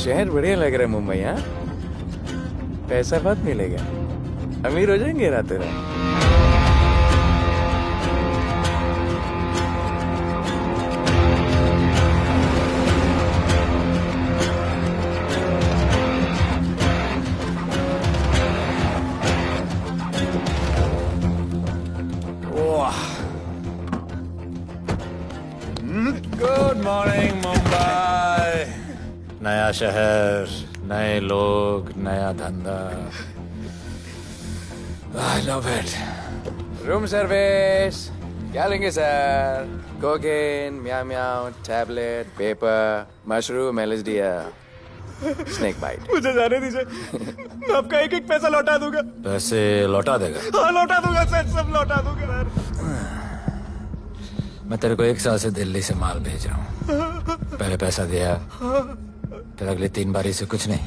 शहर बढ़िया लग रहा है मुंबई। हाँ, पैसा बहुत मिलेगा, अमीर हो जाएंगे रातों रात। Good morning Mumbai. नया शहर, नए लोग, नया धंधा। I love it. Room service क्या लेंगे sir? Cocaine, meow meow, tablet, paper, mushroom, LSD, snake bite. मुझे जाने दीजिए, मैं आपका एक एक पैसा लौटा दूंगा। पैसे लौटा देगा? हाँ लौटा दूंगा सर, सब लौटा दूंगा सर। मैं तेरे को 1 साल से दिल्ली से माल भेज रहा हूँ। पहले पैसा दिया, फिर अगली 3 बारी से कुछ नहीं।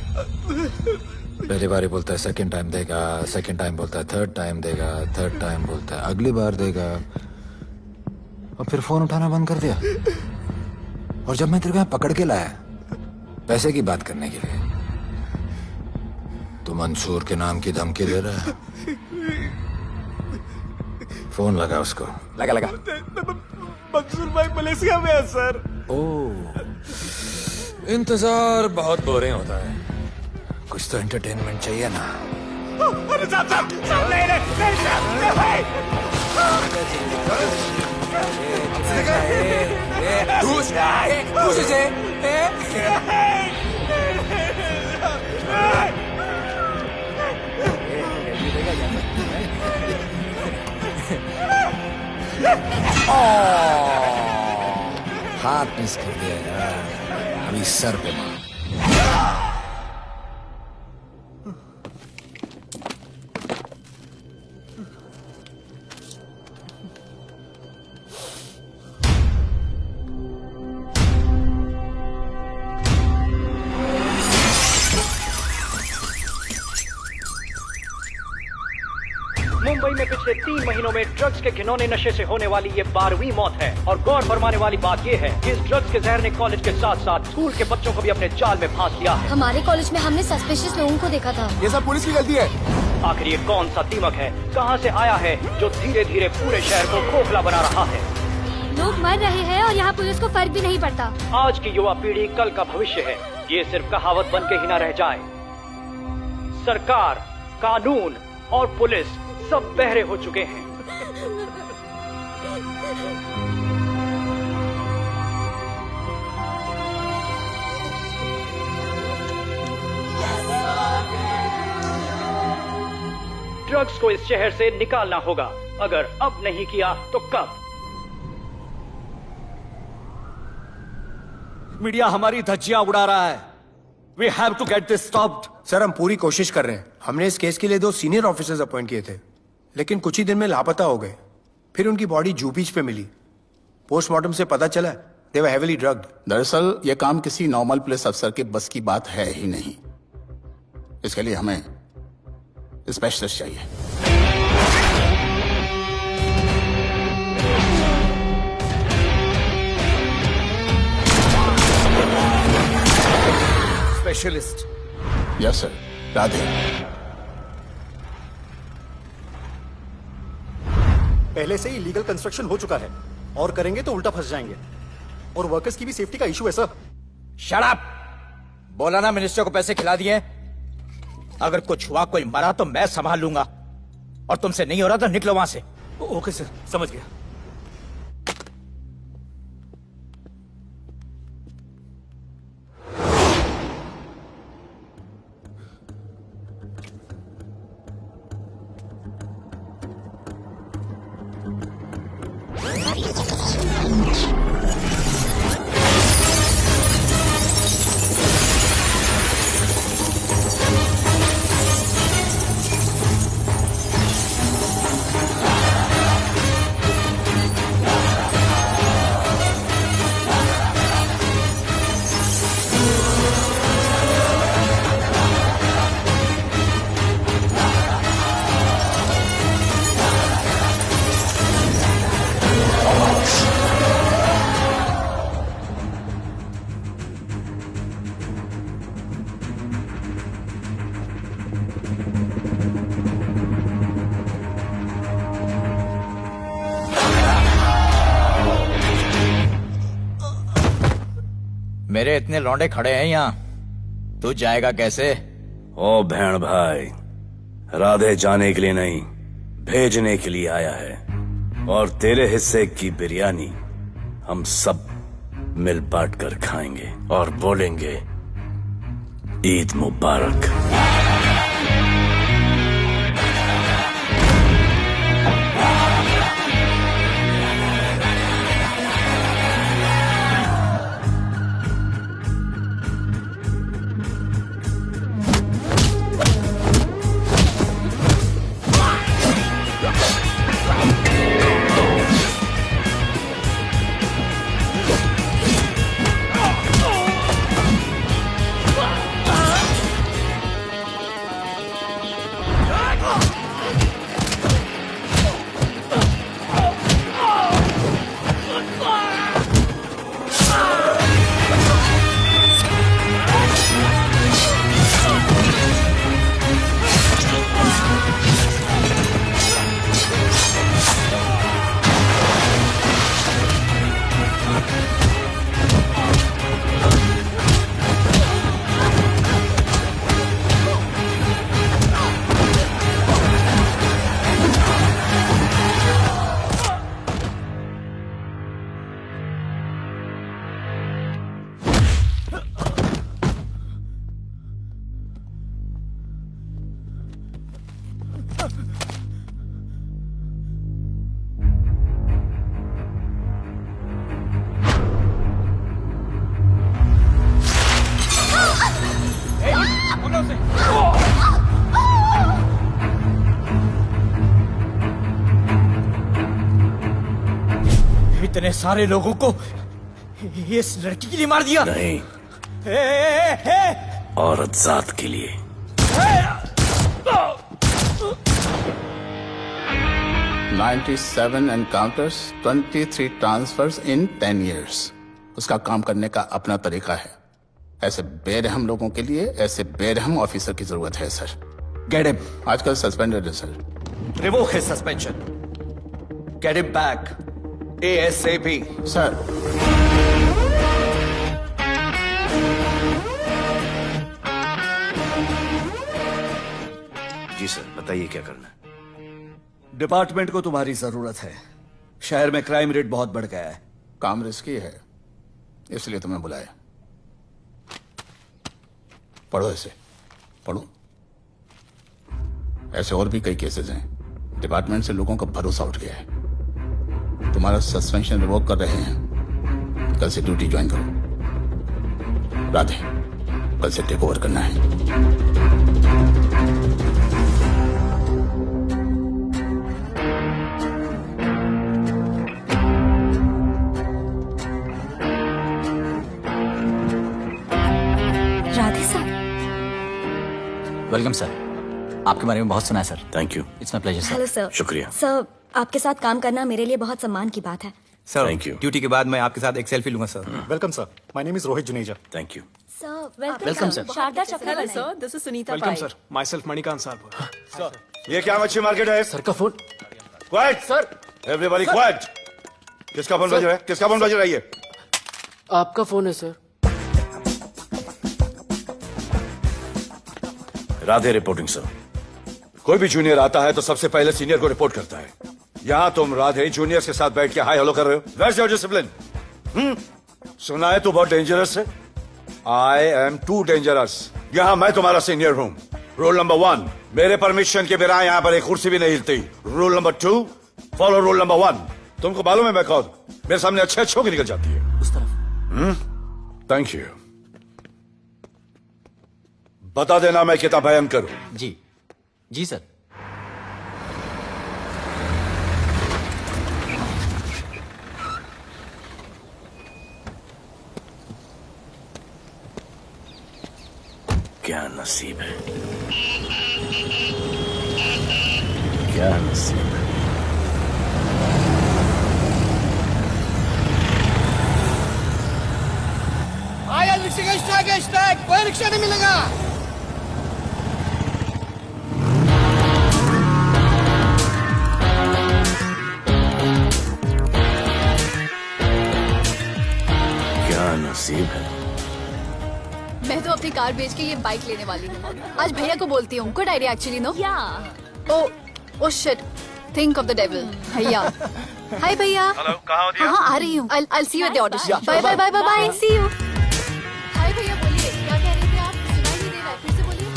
पहली बारी बोलता है सेकंड टाइम देगा, सेकंड टाइम बोलता है थर्ड टाइम देगा, थर्ड टाइम बोलता है अगली बार देगा, और फिर फोन उठाना बंद कर दिया। और जब मैं तेरे को यहाँ पकड़ के लाया पैसे की बात करने के लिए, तो मंसूर के नाम की धमकी दे रहा है। फोन लगा उसको। लगा लगा। मंसूर भाई मलेशिया में है सर। ओह, इंतजार बहुत बोरिंग होता है, कुछ तो एंटरटेनमेंट चाहिए ना। अरे साहब साहब साहब नहीं नहीं नहीं साहब भाई। हाथ मिस कर दिया यार, अभी सर पे मार। मुंबई में पिछले 3 महीनों में ड्रग्स के घिनौने नशे से होने वाली ये 12वीं मौत है। और गौर फरमाने वाली बात ये है कि इस ड्रग्स के जहर ने कॉलेज के साथ साथ स्कूल के बच्चों को भी अपने जाल में फांस लिया है। हमारे कॉलेज में हमने सस्पिशियस लोगों को देखा था। ये सब पुलिस की गलती है। आखिर ये कौन सा दीमक है, कहां से आया है, जो धीरे धीरे पूरे शहर को खोखला बना रहा है? लोग मर रहे हैं और यहाँ पुलिस को फर्क भी नहीं पड़ता। आज की युवा पीढ़ी कल का भविष्य है, ये सिर्फ कहावत बन के ही न रह जाए। सरकार, कानून और पुलिस सब बहरे हो चुके हैं। ड्रग्स को इस शहर से निकालना होगा। अगर अब नहीं किया तो कब? मीडिया हमारी धज्जियां उड़ा रहा है। We have to get this stopped. Sir हम पूरी कोशिश कर रहे हैं। हमने इस केस के लिए 2 सीनियर ऑफिसर्स अपॉइंट किए थे, लेकिन कुछ ही दिन में लापता हो गए। फिर उनकी बॉडी जू बीच पे मिली। पोस्टमार्टम से पता चला they were heavily drugged. दरअसल यह काम किसी नॉर्मल पुलिस अफसर के बस की बात है ही नहीं। इसके लिए हमें स्पेशलिस्ट चाहिए। स्पेशलिस्ट। Yes sir. राधे। पहले से ही लीगल कंस्ट्रक्शन हो चुका है और करेंगे तो उल्टा फंस जाएंगे। और वर्कर्स की भी सेफ्टी का इशू है सर। Shut up! बोला ना मिनिस्टर को पैसे खिला दिए। अगर कुछ हुआ, कोई मरा तो मैं संभाल लूंगा। और तुमसे नहीं हो रहा तो निकलो वहां से। ओके सर, समझ गया। मेरे इतने लौंडे खड़े हैं यहाँ, तू जाएगा कैसे? ओ बहन भाई, राधे जाने के लिए नहीं, भेजने के लिए आया है। और तेरे हिस्से की बिरयानी हम सब मिल बांट कर खाएंगे और बोलेंगे ईद मुबारक। इतने सारे लोगों को इस लड़की के लिए मार दिया? नहीं, औरत जात के लिए। $97 एनकाउंटर्स, 23 ट्रांसफर्स इन 10 years। उसका काम करने का अपना तरीका है। ऐसे बेरहम लोगों के लिए ऐसे बेरहम ऑफिसर की जरूरत है सर। Get him. आजकल सस्पेंडेड है sir. Revoke his suspension. Get him back. ASAP. Sir ji sir, बताइए क्या करना है। डिपार्टमेंट को तुम्हारी जरूरत है। शहर में क्राइम रेट बहुत बढ़ गया है। काम रिस्की है, इसलिए तुम्हें बुलाया। पढ़ो इसे, पढ़ो। ऐसे और भी कई केसेस हैं। डिपार्टमेंट से लोगों का भरोसा उठ गया है। तुम्हारा सस्पेंशन रिवोक कर रहे हैं। कल से ड्यूटी ज्वाइन करो। राधे, कल से टेक ओवर करना है। राधे सर। वेलकम सर, आपके बारे में बहुत सुना है sir. Thank you. It's my pleasure sir. Hello sir. शुक्रिया। सर, आपके साथ काम करना मेरे लिए बहुत सम्मान की बात है। Sir, Thank you. ड्यूटी के बाद मैं आपके साथ एक सेल्फी लूंगा sir. Welcome sir, my name is Rohit Juneja. Thank you. Sir, welcome sir. Sharda Chakra sir, this is Sunita welcome Pai. Sir, myself Manikant साहब। ये क्या मच्छी मार्केट है? सर का phone. Quiet sir, everybody quiet. किसका फोन बज रहा है? किसका फोन बज रहा है ये? आपका फोन है सर। Radhe reporting sir. कोई भी जूनियर आता है तो सबसे पहले सीनियर को रिपोर्ट करता है। यहाँ तुम राधे जूनियर्स के साथ बैठ के हाय हेलो कर रहे हो। Where's your discipline? सुना है तू बहुत डेंजरस है। I am too dangerous. यहाँ मैं तुम्हारा सीनियर हूँ। रूल नंबर 1, मेरे परमिशन के बिना यहाँ पर एक कुर्सी भी नहीं हिलती। Rule number 2, follow rule number 1। तुमको मालूम है मैं कौन? मेरे सामने अच्छे अच्छों की निकल जाती है। उस तरफ। Thank you. बता देना मैं कितना भयंकर हूं। जी जी सर। क्या नसीब है, क्या नसीब है। आया रिक्शा का स्टैक है, स्टैक। कोई रिक्शा नहीं मिलेगा। क्या नसीब है। मैं तो अपनी कार बेच के ये बाइक लेने वाली हूँ। आज भैया को बोलती हूँ। Good idea actually, no? Oh shit, think of the devil. भैया, हाय भैया। हेलो, कहाँ हो दिया? हाँ, आ रही हूँ। I'll see you at the audition. Bye bye bye bye bye, see you. Hi भैया, बोलिए क्या कह रहे थे आप? सुनाई नहीं दे रहा है, फिर से बोलिए।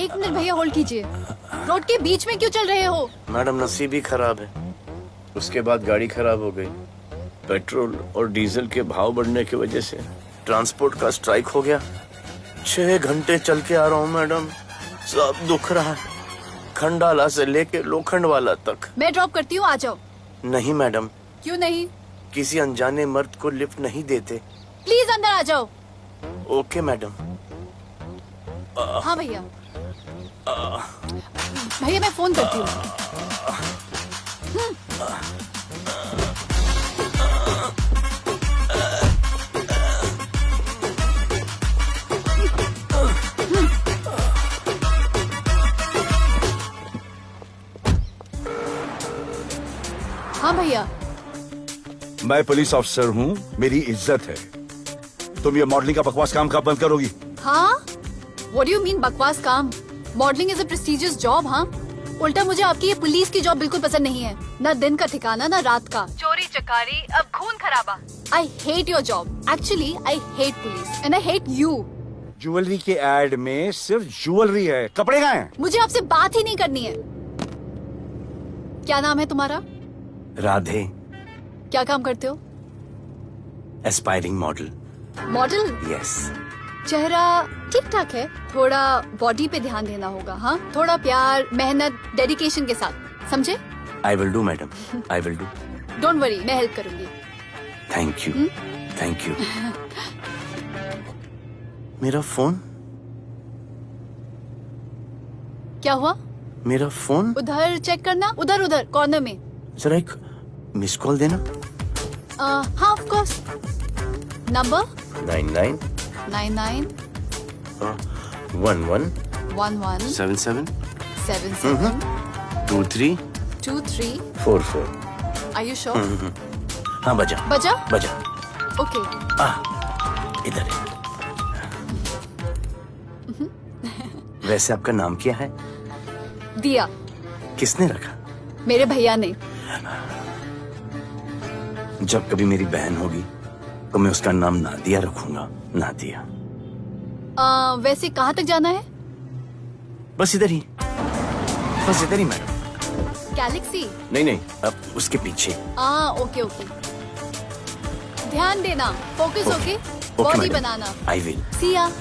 एक मिनट भैया, होल्ड कीजिए। रोड के बीच में क्यों चल रहे हो? मैडम नसीब ही खराब है। उसके बाद गाड़ी खराब हो गई। पेट्रोल और डीजल के भाव बढ़ने की वजह से ट्रांसपोर्ट का स्ट्राइक हो गया। 6 घंटे चल के आ रहा हूँ मैडम, सब दुख रहा है, खंडाला से लेके लोखंडवाला तक। मैं ड्रॉप करती हूँ, आ जाओ। नहीं मैडम। क्यों नहीं? किसी अनजाने मर्द को लिफ्ट नहीं देते। प्लीज अंदर आ जाओ। Okay madam. हाँ भैया। भैया मैं फोन करती हूँ। हाँ भैया। मैं पुलिस ऑफिसर हूँ, मेरी इज्जत है। तुम ये मॉडलिंग का बकवास काम कब बंद करोगी? हाँ? What do you mean बकवास काम? Modelling is a prestigious job. हाँ, उल्टा मुझे आपकी ये पुलिस की जॉब बिल्कुल पसंद नहीं है। ना दिन का ठिकाना, ना रात का। चोरी चकारी, अब खून खराबा। I hate your job. Actually, I hate police and I hate you. Jewellery के एड में सिर्फ ज्वेलरी है, कपड़े कहाँ हैं? मुझे आपसे बात ही नहीं करनी है। क्या नाम है तुम्हारा? राधे। क्या काम करते हो? Aspiring model. मॉडल? यस। चेहरा ठीक ठाक है, थोड़ा बॉडी पे ध्यान देना होगा। हाँ, थोड़ा प्यार, मेहनत, डेडिकेशन के साथ, समझे? I will do madam, I will do. Don't worry, मैं हेल्प करूंगी। Thank you, thank you. मेरा फोन? क्या हुआ? मेरा फोन? उधर चेक करना, उधर उधर कॉर्नर में। जरा एक मिस कॉल देना। हाँ of course. Number 99 99 11 11 77 77 23 23 44। Are you sure? हाँ बजा बजा? बजा। ओके। इधर है। वैसे आपका नाम क्या है? दिया। किसने रखा? मेरे भैया ने। जब कभी मेरी बहन होगी तो मैं उसका नाम नादिया रखूंगा। नादिया। वैसे कहाँ तक जाना है? बस इधर ही, बस इधर ही मैडम। गैलेक्सी? नहीं नहीं, अब उसके पीछे। Okay okay. ध्यान देना, focus okay. Okay body madam, बनाना। I will. See ya.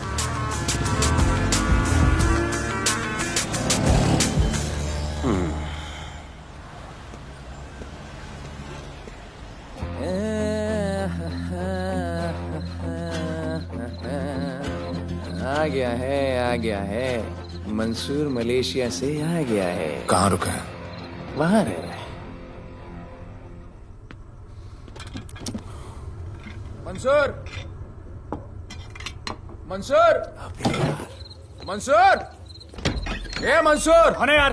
आ गया है मंसूर मलेशिया से आ गया है। कहाँ रुका है? वहां रह रहा है। मंसूर, मंसूर, मंसूर, ए मंसूर। अरे यार,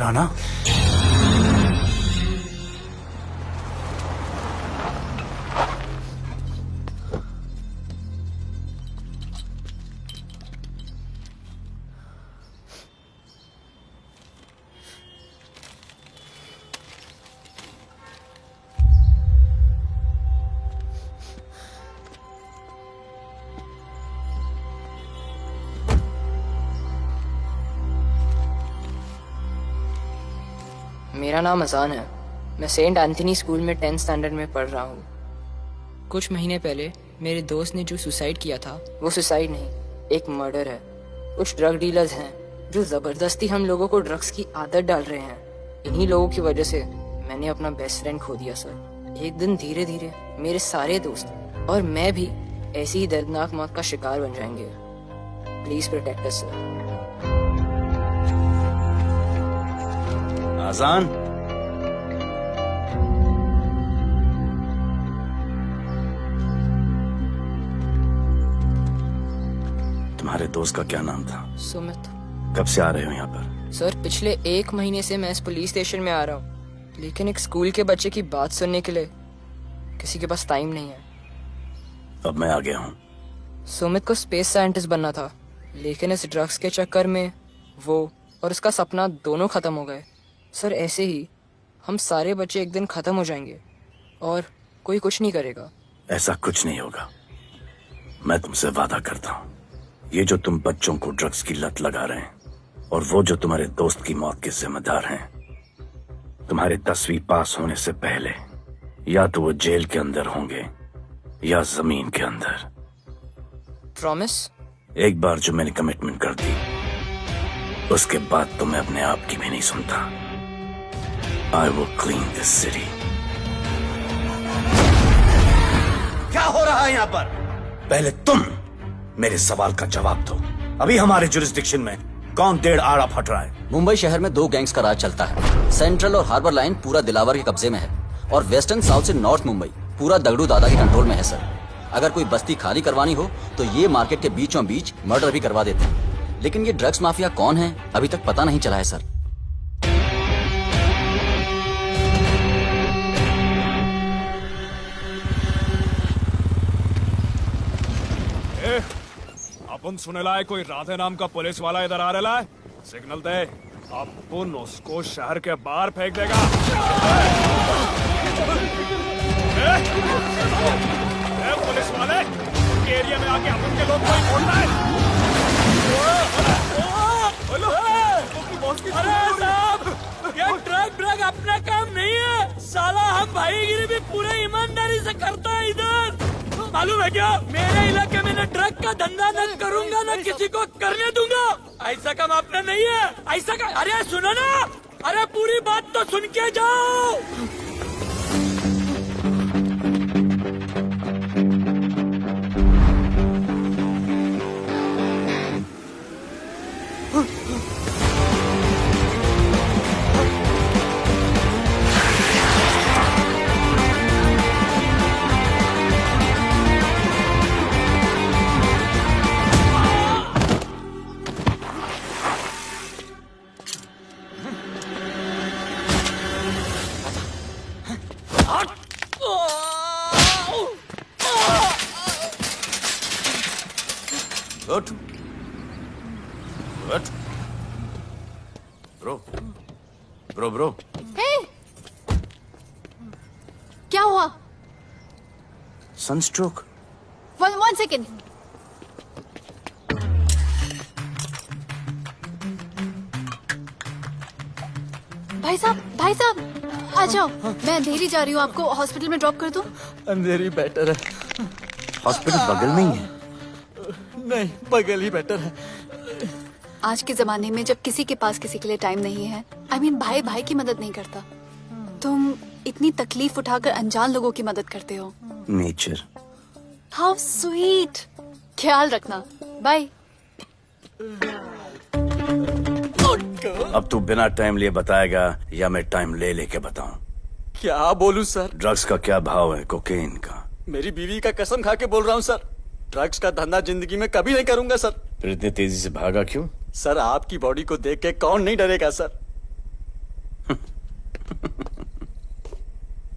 राणा, मेरा नाम अजान है। मैं सेंट एंथनी स्कूल में 10th स्टैंडर्ड में पढ़ रहा हूँ। कुछ महीने पहले मेरे दोस्त ने जो सुसाइड किया था, वो सुसाइड नहीं, एक मर्डर है। कुछ ड्रग डीलर्स हैं जो जबरदस्ती हम लोगों को ड्रग्स की आदत डाल रहे हैं। इन्हीं लोगों की वजह से मैंने अपना बेस्ट फ्रेंड खो दिया सर। एक दिन धीरे धीरे मेरे सारे दोस्त और मैं भी ऐसी ही दर्दनाक मौत का शिकार बन जाएंगे। Please protect us sir. Azaan, तुम्हारे दोस्त का क्या नाम था? सुमित। कब से आ रहे हो यहाँ पर? सर पिछले 1 महीने से मैं इस पुलिस स्टेशन में आ रहा हूँ, लेकिन एक स्कूल के बच्चे की बात सुनने के लिए किसी के पास टाइम नहीं है। अब मैं आ गया हूँ। सुमित को स्पेस साइंटिस्ट बनना था, लेकिन इस ड्रग्स के चक्कर में वो और उसका सपना दोनों खत्म हो गए। सर ऐसे ही हम सारे बच्चे एक दिन खत्म हो जाएंगे और कोई कुछ नहीं करेगा। ऐसा कुछ नहीं होगा, मैं तुमसे वादा करता हूँ। ये जो तुम बच्चों को ड्रग्स की लत लगा रहे हैं और वो जो तुम्हारे दोस्त की मौत के जिम्मेदार हैं, तुम्हारे 10वीं पास होने से पहले या तो वो जेल के अंदर होंगे या जमीन के अंदर। प्रॉमिस? एक बार जो मैंने कमिटमेंट कर दी, उसके बाद तो मैं अपने आप की भी नहीं सुनता। I will clean this city. क्या हो रहा है यहाँ पर? पहले तुम मेरे सवाल का जवाब दो। अभी हमारे जुरिस्डिक्शन में कौन 1.5 आड़ा फट रहा है? मुंबई शहर में 2 गैंग्स का राज चलता है। सेंट्रल और हार्बर लाइन पूरा दिलावर के कब्जे में है और वेस्टर्न साउथ से नॉर्थ मुंबई पूरा दगड़ू दादा के कंट्रोल में है सर। अगर कोई बस्ती खाली करवानी हो तो ये मार्केट के बीचों बीच मर्डर भी करवा देते हैं। लेकिन ये ड्रग्स माफिया कौन है अभी तक पता नहीं चला है सर। अपन सुनेला है कोई राधे नाम का पुलिस वाला इधर आ रहा है। सिग्नल दे, अपन उसको शहर के बाहर फेंक देगा। पुलिस वाले एरिया में आके अपन के लोग कोई बोलता है। अरे साहब, ये ड्रग अपना काम नहीं है साला। हम भाईगिरी भी पूरे ईमानदारी से करता है इधर। मालूम है क्या, मेरे इलाके में न ड्रग का धंधा न करूंगा न किसी को करने दूंगा। ऐसा काम आपने नहीं है। ऐसा का, अरे सुनो ना, अरे पूरी बात तो सुन के जाओ। Good. Good. Bro. हे! क्या हुआ? सनस्ट्रोक? One second. भाई साहब आ जाओ। मैं अंधेरी जा रही हूँ, आपको हॉस्पिटल में ड्रॉप कर दूँ? अंधेरी बेटर है। हॉस्पिटल बगल में ही है। नहीं, बगल ही बेटर है। आज के जमाने में जब किसी के पास किसी के लिए टाइम नहीं है, I mean भाई भाई की मदद नहीं करता, तुम इतनी तकलीफ उठाकर अनजान लोगों की मदद करते हो। नेचर। How sweet. ख्याल रखना। बाय। अब तू बिना टाइम लिए बताएगा या मैं टाइम ले लेके बताऊं? क्या बोलूं सर? ड्रग्स का क्या भाव है कोकेन का? मेरी बीवी का कसम खा के बोल रहा हूँ सर, ड्रग्स का धंधा जिंदगी में कभी नहीं करूंगा सर। फिर इतनी तेजी से भागा क्यों? सर आपकी बॉडी को देख के कौन नहीं डरेगा सर।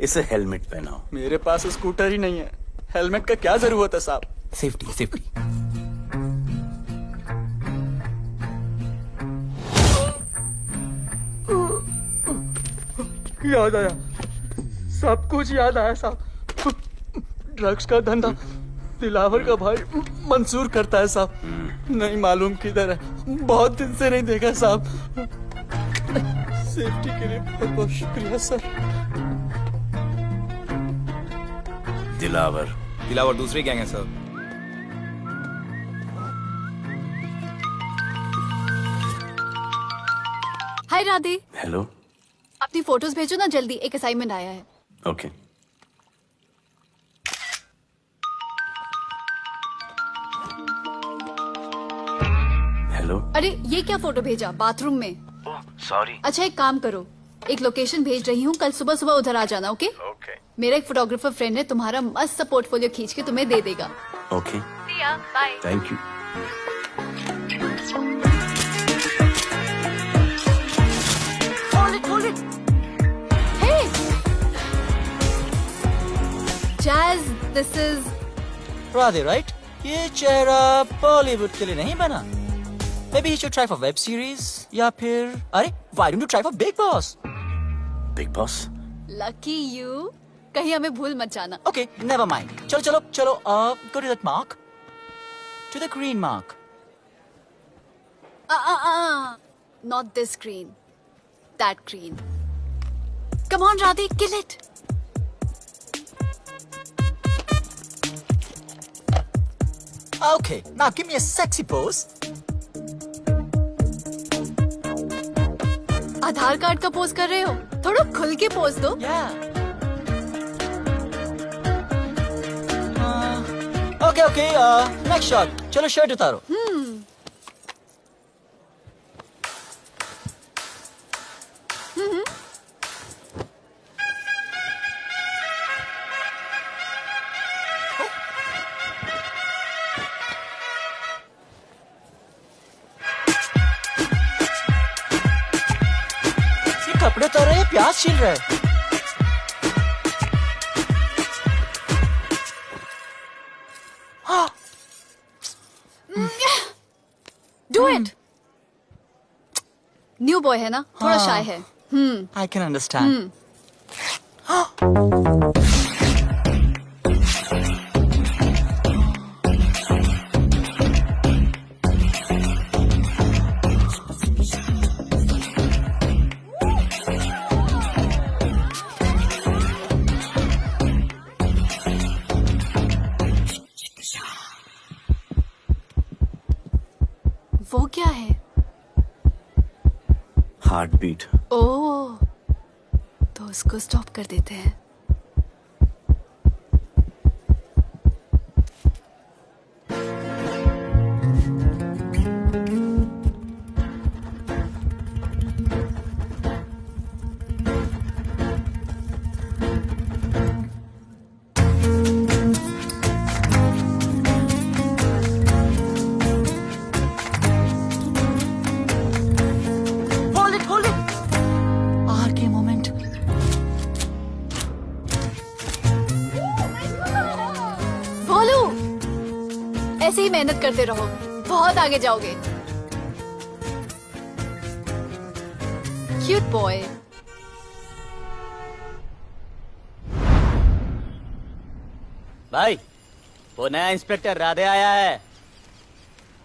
इसे हेलमेट पहनाओ। मेरे पास स्कूटर ही नहीं है, हेलमेट का क्या जरूरत है साहब? Safety safety. याद आया, सब कुछ याद आया साहब। ड्रग्स का धंधा दिलावर का भाई मंसूर करता है साहब। नहीं मालूम किधर है, बहुत दिन से नहीं देखा साहब। सेफ्टी के लिए बहुत बहुत शुक्रिया सर। दिलावर दूसरी गैंग है सर। हाय राधे। हेलो। अपनी फोटोज भेजो ना जल्दी, एक असाइनमेंट आया है। ओके। हेलो। अरे ये क्या फोटो भेजा बाथरूम में? सॉरी। अच्छा एक काम करो, एक लोकेशन भेज रही हूँ, कल सुबह सुबह उधर आ जाना। ओके? मेरा एक फोटोग्राफर फ्रेंड है, तुम्हारा मस्त सा पोर्टफोलियो खींच के तुम्हें दे देगा। Okay. Bye. Thank you. Hold it. Hey, Jazz, this is Radhe right? ये चेहरा बॉलीवुड के लिए नहीं बना। Maybe he should try for web series या फिर अरे why don't you try for Big Boss? Big Boss? lucky you. कहीं हमें भूल मत जाना। Okay, never mind. चलो, go to that mark. To the green mark. Not this green. That green. Come on, Radhi, kill it. Okay, now give me a sexy pose. Aadhaar card का pose कर रहे हो? थोड़ा खुल के pose दो। Okay, next shot. चलो shirt उतारो। कपड़े उतार रहे हैं, प्याज छील रहे हैं। Do it. न्यू बॉय है ना, थोड़ा शाय है। I can understand. वो क्या है? Heart beat. ओह, तो उसको स्टॉप कर देते हैं। ऐसे ही मेहनत करते रहो, बहुत आगे जाओगे। Cute boy. भाई वो नया इंस्पेक्टर राधे आया है।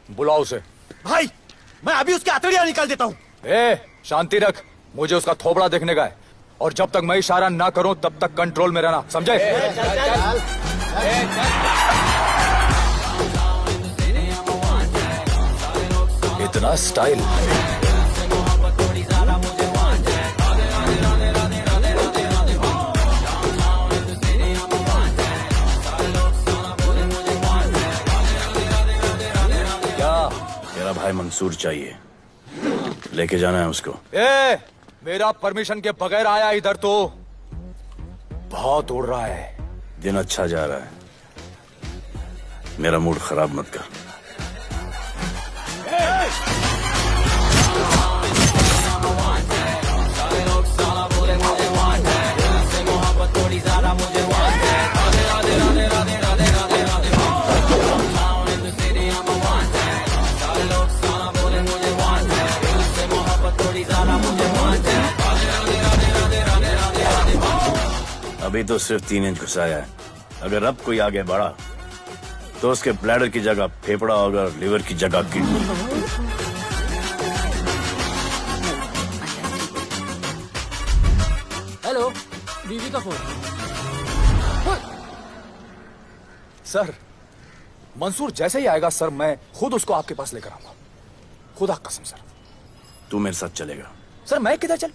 बुलाओ उसे। भाई मैं अभी उसकी हथेलियां निकाल देता हूँ। शांति रख, मुझे उसका थोबड़ा देखने का है, और जब तक मैं इशारा ना करूं तब तक कंट्रोल में रहना, समझे? इतना स्टाइल। मेरा भाई मंसूर चाहिए, लेके जाना है उसको। मेरा परमिशन के बगैर आया इधर तो बहुत उड़ रहा है। दिन अच्छा जा रहा है, मेरा मूड खराब मत कर। अभी तो सिर्फ 3 इंच घुसाया है, अगर अब कोई आगे बढ़ा तो उसके ब्लैडर की जगह फेफड़ा होगा, लिवर की जगह किडनी। हेलो, बीवी का फोन। सर, मंसूर जैसे ही आएगा सर, मैं खुद उसको आपके पास लेकर आऊंगा, खुदा कसम सर। तू मेरे साथ चलेगा? सर मैं किधर चल,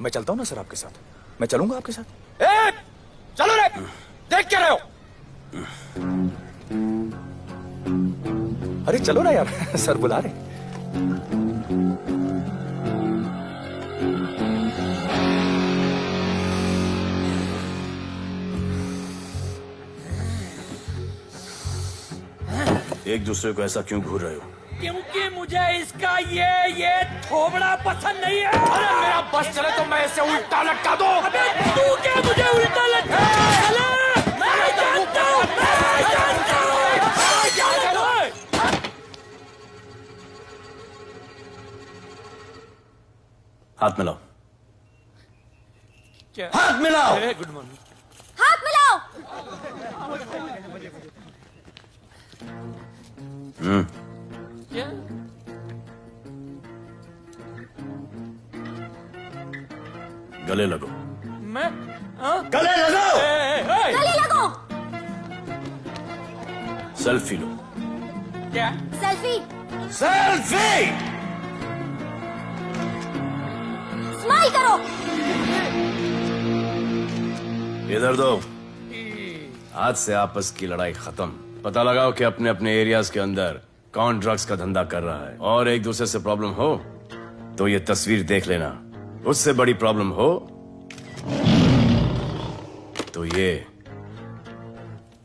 मैं चलता हूं ना सर आपके साथ, मैं चलूंगा आपके साथ। चलो रे, देख क्या रहे हो? अरे चलो ना यार, सर बुला रहे। एक दूसरे को ऐसा क्यों घूर रहे हो? क्योंकि मुझे इसका ये थोबड़ा पसंद नहीं है। अरे मेरा बस चले तो मैं इसे उल्टा लटका दूं। अबे तू क्या मुझे उल्टा लटका? मैं जानता हूं। हाथ मिलाओ। क्या? हाथ मिलाओ। Good morning. हाथ मिलाओ। क्या? गले लगो। मैं? हाँ? गले लगाओ। गले लगो। सेल्फी लो। क्या? सेल्फी। सेल्फी। स्माइल करो। इधर दो। आज से आपस की लड़ाई खत्म। पता लगाओ कि अपने अपने एरियाज के अंदर कौन ड्रग्स का धंधा कर रहा है, और एक दूसरे से प्रॉब्लम हो तो ये तस्वीर देख लेना। उससे बड़ी प्रॉब्लम हो तो ये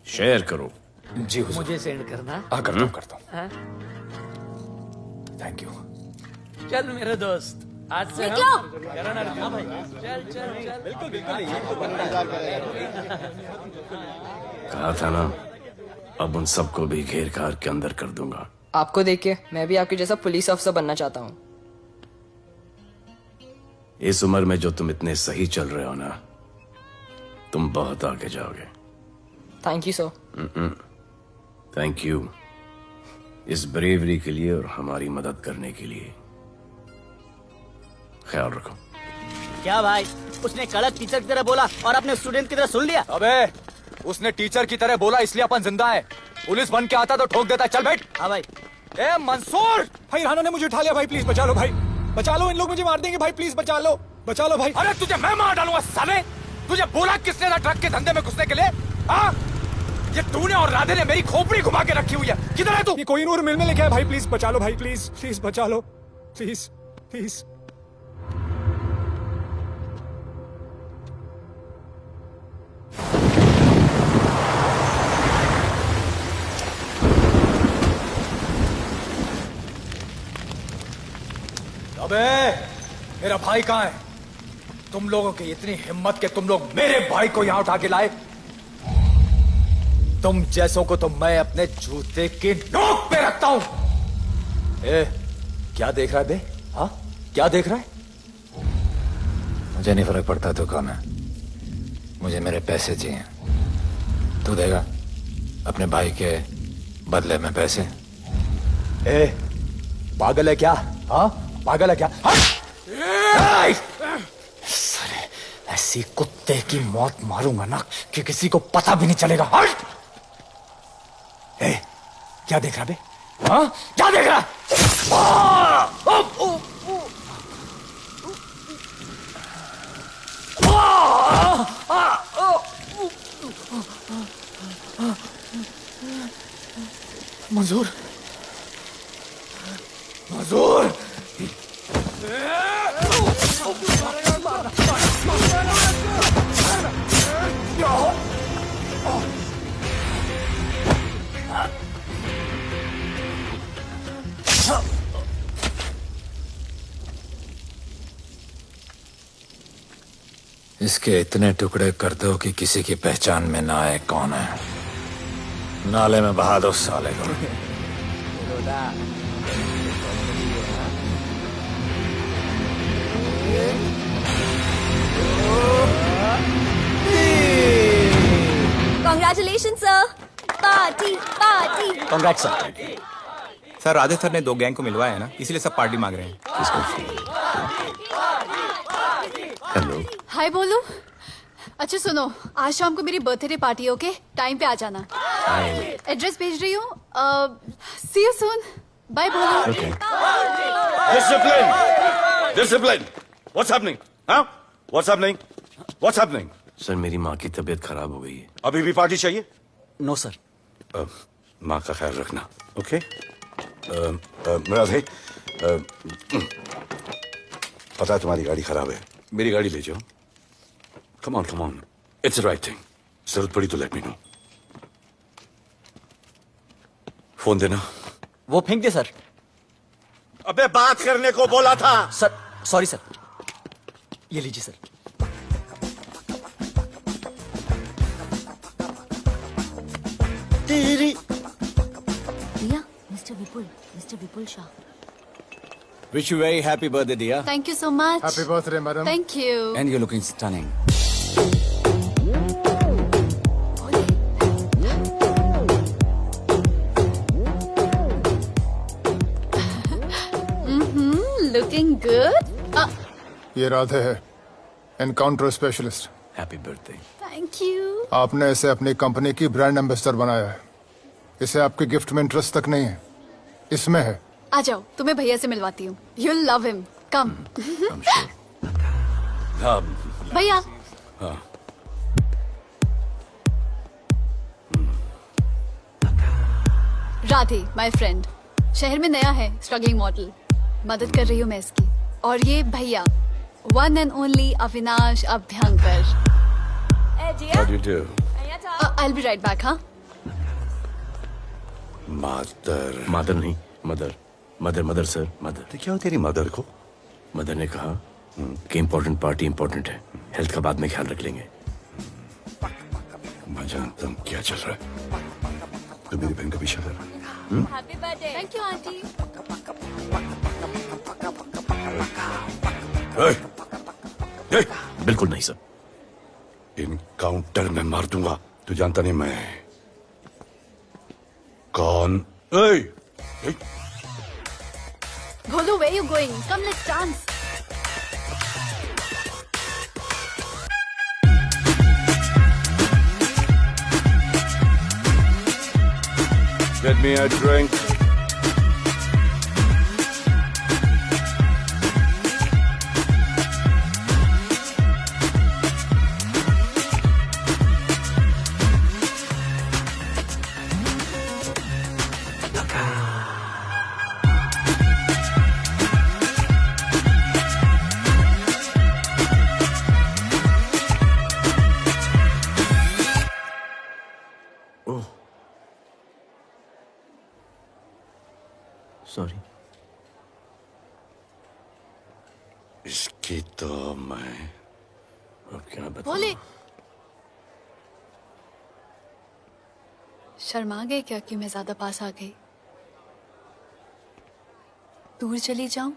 शेयर करो। जी हुजूर। मुझे सेंड करना। करता हूँ। हाँ? Thank you. चल मेरे दोस्त, आज से निकलो। भाई चल चल चल। बिल्कुल कहा था ना, अब उन सबको भी घेर घार के अंदर कर दूंगा। आपको देख के मैं भी आपके जैसा पुलिस अफसर बनना चाहता हूँ। इस उम्र में जो तुम इतने सही चल रहे हो ना, तुम बहुत आगे जाओगे। Thank you sir. Thank you इस ब्रेवरी के लिए और हमारी मदद करने के लिए। ख्याल रखो। क्या भाई, उसने कड़क टीचर की तरह बोला और अपने स्टूडेंट की तरह सुन लिया? अबे उसने टीचर की तरह बोला इसलिए अपन जिंदा है। पुलिस बन के आता तो ठोक देता। चल बैठ। हाँ भाई। ए मंसूर, भाई राना ने मुझे उठा लिया। भाई प्लीज बचा लो, भाई बचा लो, इन लोग मुझे मार देंगे। भाई प्लीज बचा लो, बचा लो भाई। अरे तुझे मैं मार डालूंगा साले। तुझे बोला किसने था ट्रक के धंधे में घुसने के लिए? हाँ, ये तूने और राधे ने मेरी खोपड़ी घुमा के रखी हुई है। किधर है तू? ये कोई नूर मिल में लेके आया। भाई प्लीज बचा लो, भाई प्लीज प्लीज बचा लो, प्लीज प्लीज। अबे मेरा भाई कहाँ है? तुम लोगों की इतनी हिम्मत कि तुम लोग मेरे भाई को यहां उठा के लाए। तुम जैसों को तो मैं अपने जूते की नोक पे रखता हूं। क्या देख रहा है बे? हाँ, क्या देख रहा है? मुझे नहीं फर्क पड़ता तो कौन है, मुझे मेरे पैसे चाहिए। तू देगा अपने भाई के बदले में पैसे? ए, पागल है क्या? हाँ, पागल है क्या? साले, ऐसी कुत्ते की मौत मारूंगा ना कि किसी को पता भी नहीं चलेगा। ए, क्या देख रहा बे? हाँ, क्या देख रहा? मंजूर, मंजूर। इसके इतने टुकड़े कर दो कि किसी की पहचान में ना आए कौन है। नाले में बहा दो साले को। Congratulations, sir. Party party. Congrats, sir. Sir, Radhe sir ने 2 गैंग को मिलवाया है ना, इसलिए सब पार्टी मांग रहे हैं। हेलो। हाय बोलू। अच्छा सुनो, आज शाम को मेरी बर्थडे पार्टी, ओके? टाइम पे आ जाना। एड्रेस भेज रही हूँ। सी यू सून। बाय बोलू। Discipline! Discipline! What's happening? Huh? What's happening? What's happening? Sir, मेरी माँ की तबीयत खराब हो गई है। अभी भी पार्टी चाहिए? No sir. माँ का ख्याल रखना, ओके? राधे, पता है तुम्हारी गाड़ी खराब है, मेरी गाड़ी ले जाओ। Come on, it's the right thing. जरूरत पड़ी तो लेट मी नो। फोन देना। वो फेंक दे सर। अबे बात करने को बोला था। Sir, sorry sir. ये लीजिए सर। दिया, mister Vipul Shah. Wish you very happy birthday, dear. Thank you so much. Happy birthday, madam. Thank you. And you're looking stunning. Looking good. ये राधे है, encounter specialist. Happy birthday. Thank you. आपने इसे अपनी company की brand ambassador बनाया है। इसे आपके गिफ्ट में इंटरेस्ट तक नहीं है, इसमें है। आ जाओ, तुम्हें भैया से मिलवाती हूँ। You'll love him. Come. भैया। हाँ। Radhe, my friend. शहर में नया है, स्ट्रगलिंग मॉडल। मदद कर रही हूँ मैं इसकी। और ये भैया, one and only Avinash Abhyankar. How do you do? I'll be right back, हाँ? मदर नहीं, मदर सर, मदर। तो क्या हो तेरी मदर को? मदर ने कहा कि इम्पोर्टेंट पार्टी इम्पोर्टेंट है, हेल्थ का बाद में ख्याल रख लेंगे। मैं जानता हूँ क्या चल रहा है। तो मेरी बहन का पीछा कर। Happy birthday. Thank you, auntie. बिल्कुल नहीं सर। इनकाउंटर में मार दूंगा। तू जानता नहीं मैं कौन? Bolu, where you going? Come, let's dance. Get me a drink. Sorry. इसकी तो मैं अब क्या बताऊं? बोले। शर्मा गए क्या कि मैं ज्यादा पास आ गई? दूर चली जाऊं?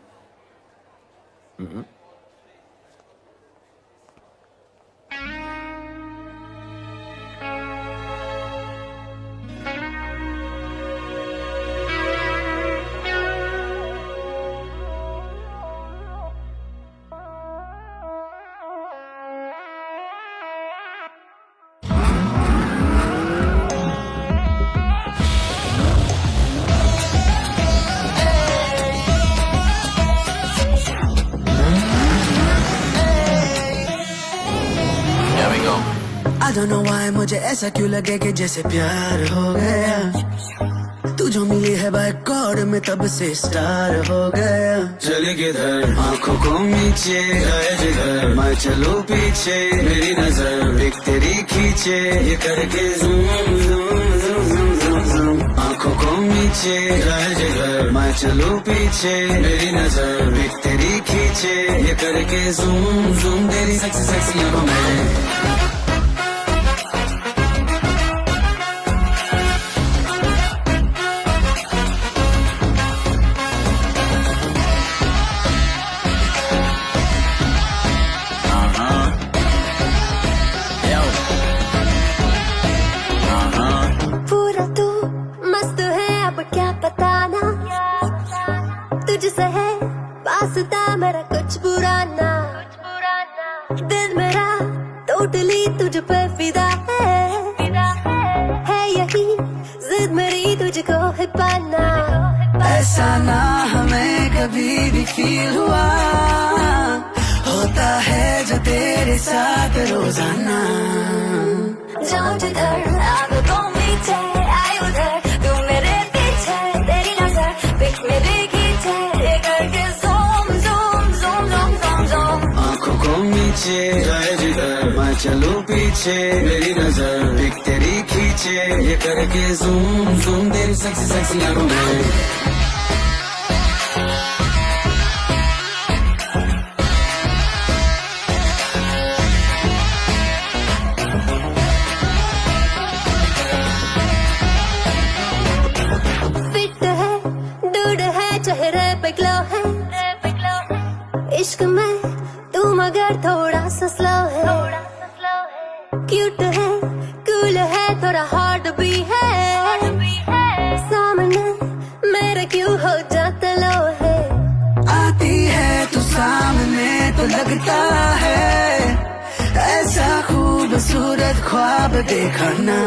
don't know why मुझे ऐसा क्यों लगे कि जैसे प्यार हो गया। तू जो मिली है बाय गॉड में तब से स्टार हो गया। चले किधर आंखों को नीचे आए जिधर मैं चलूं पीछे मेरी नजर एक तेरी खींचे ये करके zoom zoom zoom zoom zoom zoom. आंखों को नीचे आए जिधर मैं चलूं पीछे मेरी नजर एक तेरी खींचे ये करके ज़ूम ज़ूम तेरी सेक्सी सेक्सी आंखों में। मेरा कुछ बुरा ना दिल मेरा टोटली तुझ पे फिदा है यही जिद मेरी तुझको है पाना। ऐसा ना हमें कभी भी फील हुआ होता है जो तेरे साथ रोजाना। जाऊं जिधर आग को मीठे आए उधर तू मेरे पीछे तेरी नजर पिक मेरे खींचे ये करके नीचे जाए जिधर मैं चलूं पीछे मेरी नजर एक तेरी खींचे ये करके ज़ूम ज़ूम तेरी सेक्सी सेक्सी आंखों में। फिट है डूड है चेहरे पे ग्लो है इश्क में तू मगर थोड़ा सा स्लो है। क्यूट है कूल है थोड़ा हार्ड भी है सामने मेरे क्यों हो जाता लो है। आती है तू सामने तो लगता है ऐसा खूबसूरत ख्वाब देखा ना।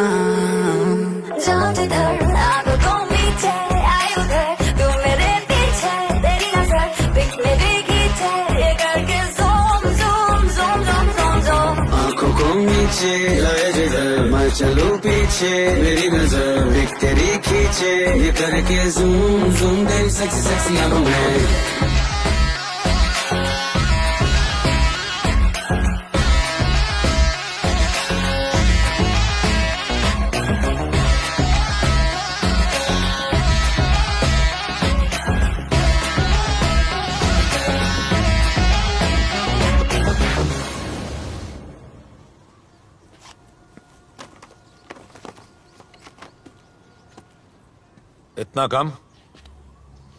जाऊं जिधर आग को मीठे आए उधर तू मेरे पीछे तेरी नजर पिक मेरे खींचे ये करके नीचे आए जिधर मैं चलूं पीछे मेरी नजर एक तेरी खींचे ये करके ज़ूम ज़ूम तेरी सेक्सी सेक्सी आंखों में। इतना कम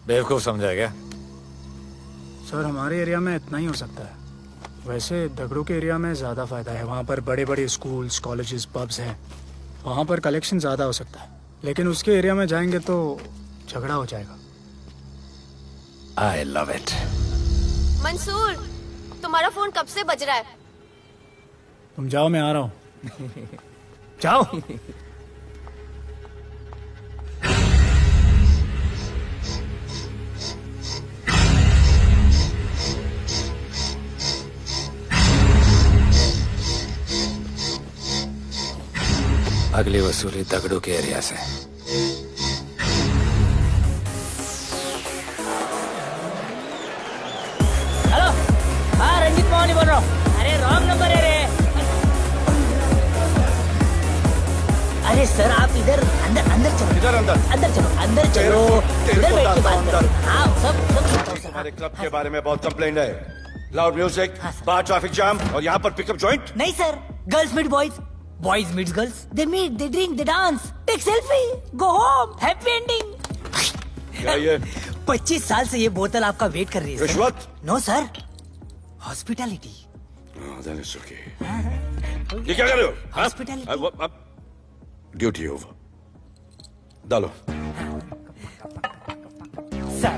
बेवकूफ समझा क्या? सर हमारे एरिया में इतना ही हो सकता है। वैसे दगड़ू के एरिया में ज़्यादा फायदा है। वहाँ पर बड़े बड़े स्कूल्स कॉलेजेस पब्स हैं। वहाँ पर कलेक्शन ज़्यादा हो सकता है। लेकिन उसके एरिया में जाएंगे तो झगड़ा हो जाएगा। I love it. मंसूर तुम्हारा फोन कब से बज रहा है? तुम जाओ मैं आ रहा हूँ। जाओ। अगली वसूली दगड़ू के एरिया से। हेलो, हाँ रंजीत मोहन बोल रहा हूँ। अरे रॉन्ग नंबर है रे। अरे सर आप इधर अंदर अंदर चलो। इधर अंदर चलो अंदर चलो। इधर बैठ के बात करो। हाँ सब हमारे क्लब के बारे में बहुत कंप्लेंट है। लाउड म्यूजिक, बाहर ट्रैफिक जाम और यहाँ पर पिकअप जॉइंट। नहीं sir, girls meet boys, boys meet girls, they meet, they drink, they dance, take selfie, go home, happy ending. क्या ये 25 साल से ये बोतल आपका वेट कर रही है। रिश्वत? No sir, hospitality. ये क्या कर रहे हो? हॉस्पिटैलिटी। Duty over. डालो। सर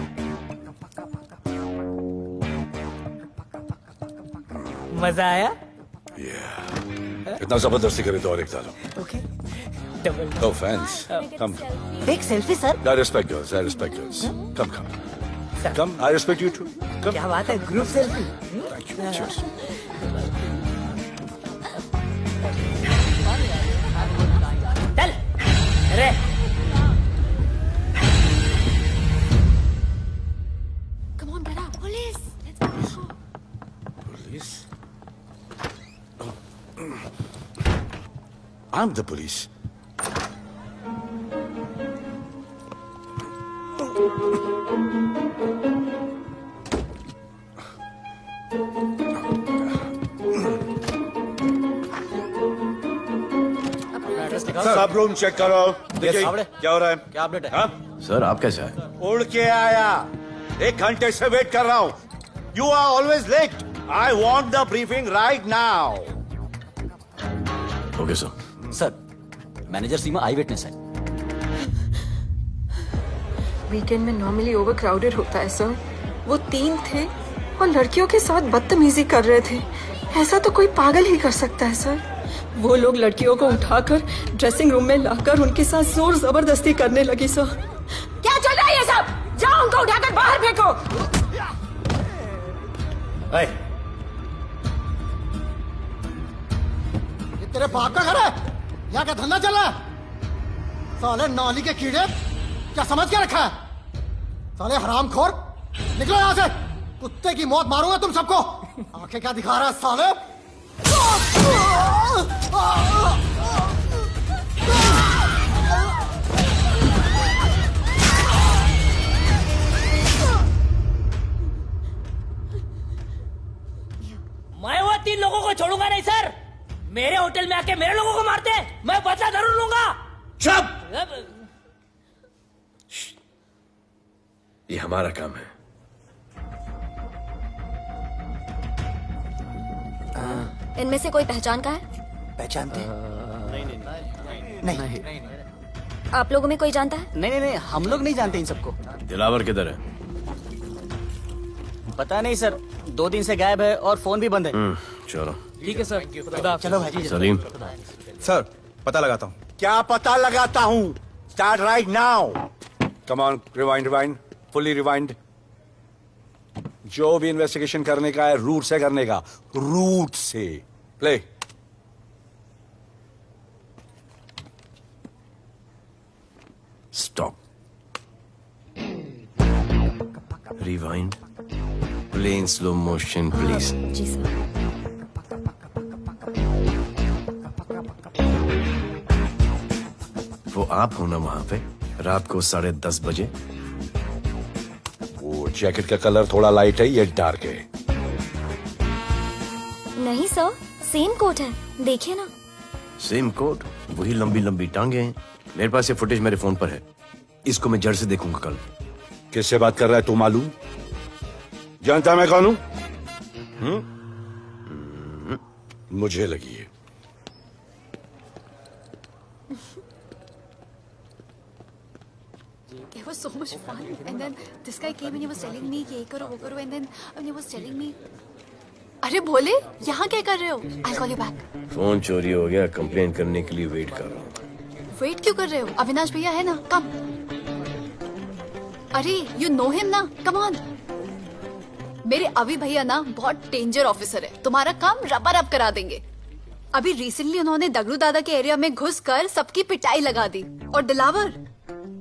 मजा आया? इतना जबरदस्ती करे तो और एक डालो। Okay double. No offense. Come. Take selfie, sir. I respect girls. I respect girls. Come, come. Come. I respect you too. Come. क्या बात है? Group selfie. Thank you. Cheers. रे। Come on, Bera. Police. Let's go. Police? I'm the police. सब room check करो। देखिए क्या हो रहा है। क्या अपडेट है? हाँ? सर आप कैसे आए? उड़ के आया, 1 घंटे से वेट कर रहा हूँ। You are always late. I want the briefing right now. Okay sir. Sir manager Seema eyewitness है। वीकेंड में नॉर्मली ओवर क्राउडेड होता है सर। वो 3 थे और लड़कियों के साथ बदतमीजी कर रहे थे। ऐसा तो कोई पागल ही कर सकता है सर। वो लोग लड़कियों को उठाकर ड्रेसिंग रूम में लाकर उनके साथ जोर जबरदस्ती करने लगी सर। क्या चल रहा है ये सब? जाओ उनको उठाकर बाहर फेंको। ये तेरे बाप का घर है? यहाँ क्या धंधा चल रहा है? साले नाली के कीड़े, क्या समझ के रखा है? साले हरामखोर, निकलो यहाँ से। कुत्ते की मौत मारूंगा तुम सबको। आंखें क्या दिखा रहा है साले? मैं वो 3 लोगों को छोड़ूंगा नहीं सर। मेरे होटल में आके मेरे लोगों को मारते हैं, मैं बदला जरूर लूंगा। चुप! ये हमारा काम है। इनमें से कोई पहचान का है? पहचानते? नहीं। आप लोगों में कोई जानता है? नहीं, हम लोग नहीं जानते इन सबको। दिलावर किधर है? पता नहीं सर, 2 दिन से गायब है और फोन भी बंद है। चलो ठीक है सर। चलो भाई। सलीम। सर पता लगाता हूँ। क्या पता लगाता हूँ? Start right now. Come on, rewind, fully rewind. जो भी इन्वेस्टिगेशन करने का है रूट से करने का, रूट से। Play. Stop. Rewind. Play in slow motion please. जी सर। वो आप हो ना वहां पे रात को 10:30 बजे? वो जैकेट का कलर थोड़ा लाइट है, ये डार्क है। नहीं सर, सेम कोट है, देखिए ना। सेम कोट, वही लंबी लंबी टांगे हैं। मेरे पास ये फुटेज मेरे फोन पर है। इसको मैं जड़ से देखूंगा कल। किससे बात कर रहा है तू? मालूम? जानता मैं कौन हूं? मुझे लगी है। It was so much fun. And then this guy came and he was telling me ये करो वो करो and then he was telling me अरे भोले यहाँ क्या कर रहे हो? I'll call you back. Phone चोरी हो गया, कंप्लेन करने के लिए वेट कर रहा हूँ। वेट क्यों कर रहे हो? अविनाश भैया है ना, कम। अरे you know him ना, come on. मेरे अभी भैया ना बहुत डेंजर ऑफिसर है, तुम्हारा काम रबर अप करा देंगे। अभी रिसेंटली उन्होंने दगड़ू दादा के एरिया में घुसकर सबकी पिटाई लगा दी और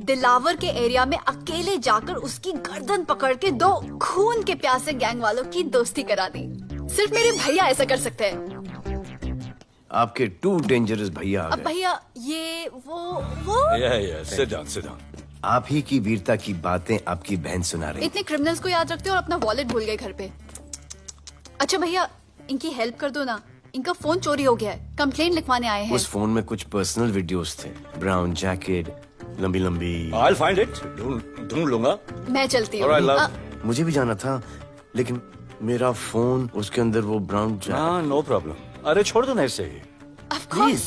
दिलावर के एरिया में अकेले जाकर उसकी गर्दन पकड़ के 2 खून के प्यासे गैंग वालों की दोस्ती करा दी। सिर्फ मेरे भैया ऐसा कर सकते हैं। आपके 2 डेंजरस भैया आ अब गए। भैया ये वो सिट डाउन। आप ही की वीरता की बातें आपकी बहन सुना रही। इतने क्रिमिनल्स को याद रखते हो और अपना वॉलेट भूल गए घर पे। अच्छा भैया इनकी हेल्प कर दो ना, इनका फोन चोरी हो गया है, कंप्लेंट लिखवाने आए हैं। उस फोन में कुछ पर्सनल वीडियोस थे। ब्राउन जैकेट, लंबी लंबी। I'll find it. ढूंढ लूंगा। मैं चलती हूँ। Alright, love. मुझे भी जाना था लेकिन मेरा फोन, उसके अंदर वो ब्राउन जैकेट। No problem. अरे छोड़ दो ना इसे। Please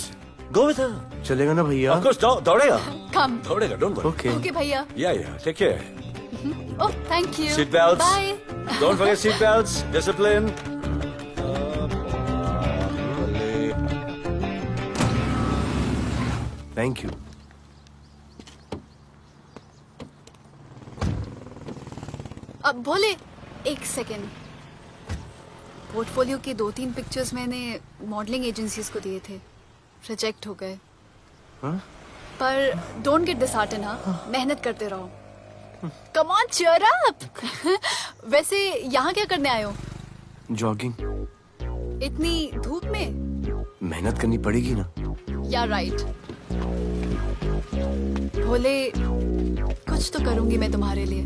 go with her. चलेगा ना भैया? Of course, दौड़ेगा। कम। दौड़ेगा, डोंट वरी। ओके भैया। Yeah, take care. Oh thank you. Seat belts. Bye. Don't forget seat belts. Discipline. Thank you. अब बोले 1 सेकेंड। पोर्टफोलियो के 2-3 पिक्चर्स मैंने मॉडलिंग एजेंसीज को दिए थे, रिजेक्ट हो गए। हाँ? पर डोंट गेट डिसहार्टेंड, हाँ, मेहनत करते रहो। Come on, cheer up. वैसे यहाँ क्या करने आए हो? जॉगिंग। इतनी धूप में? मेहनत करनी पड़ेगी ना। या राइट। भोले, कुछ तो करूंगी मैं तुम्हारे लिए।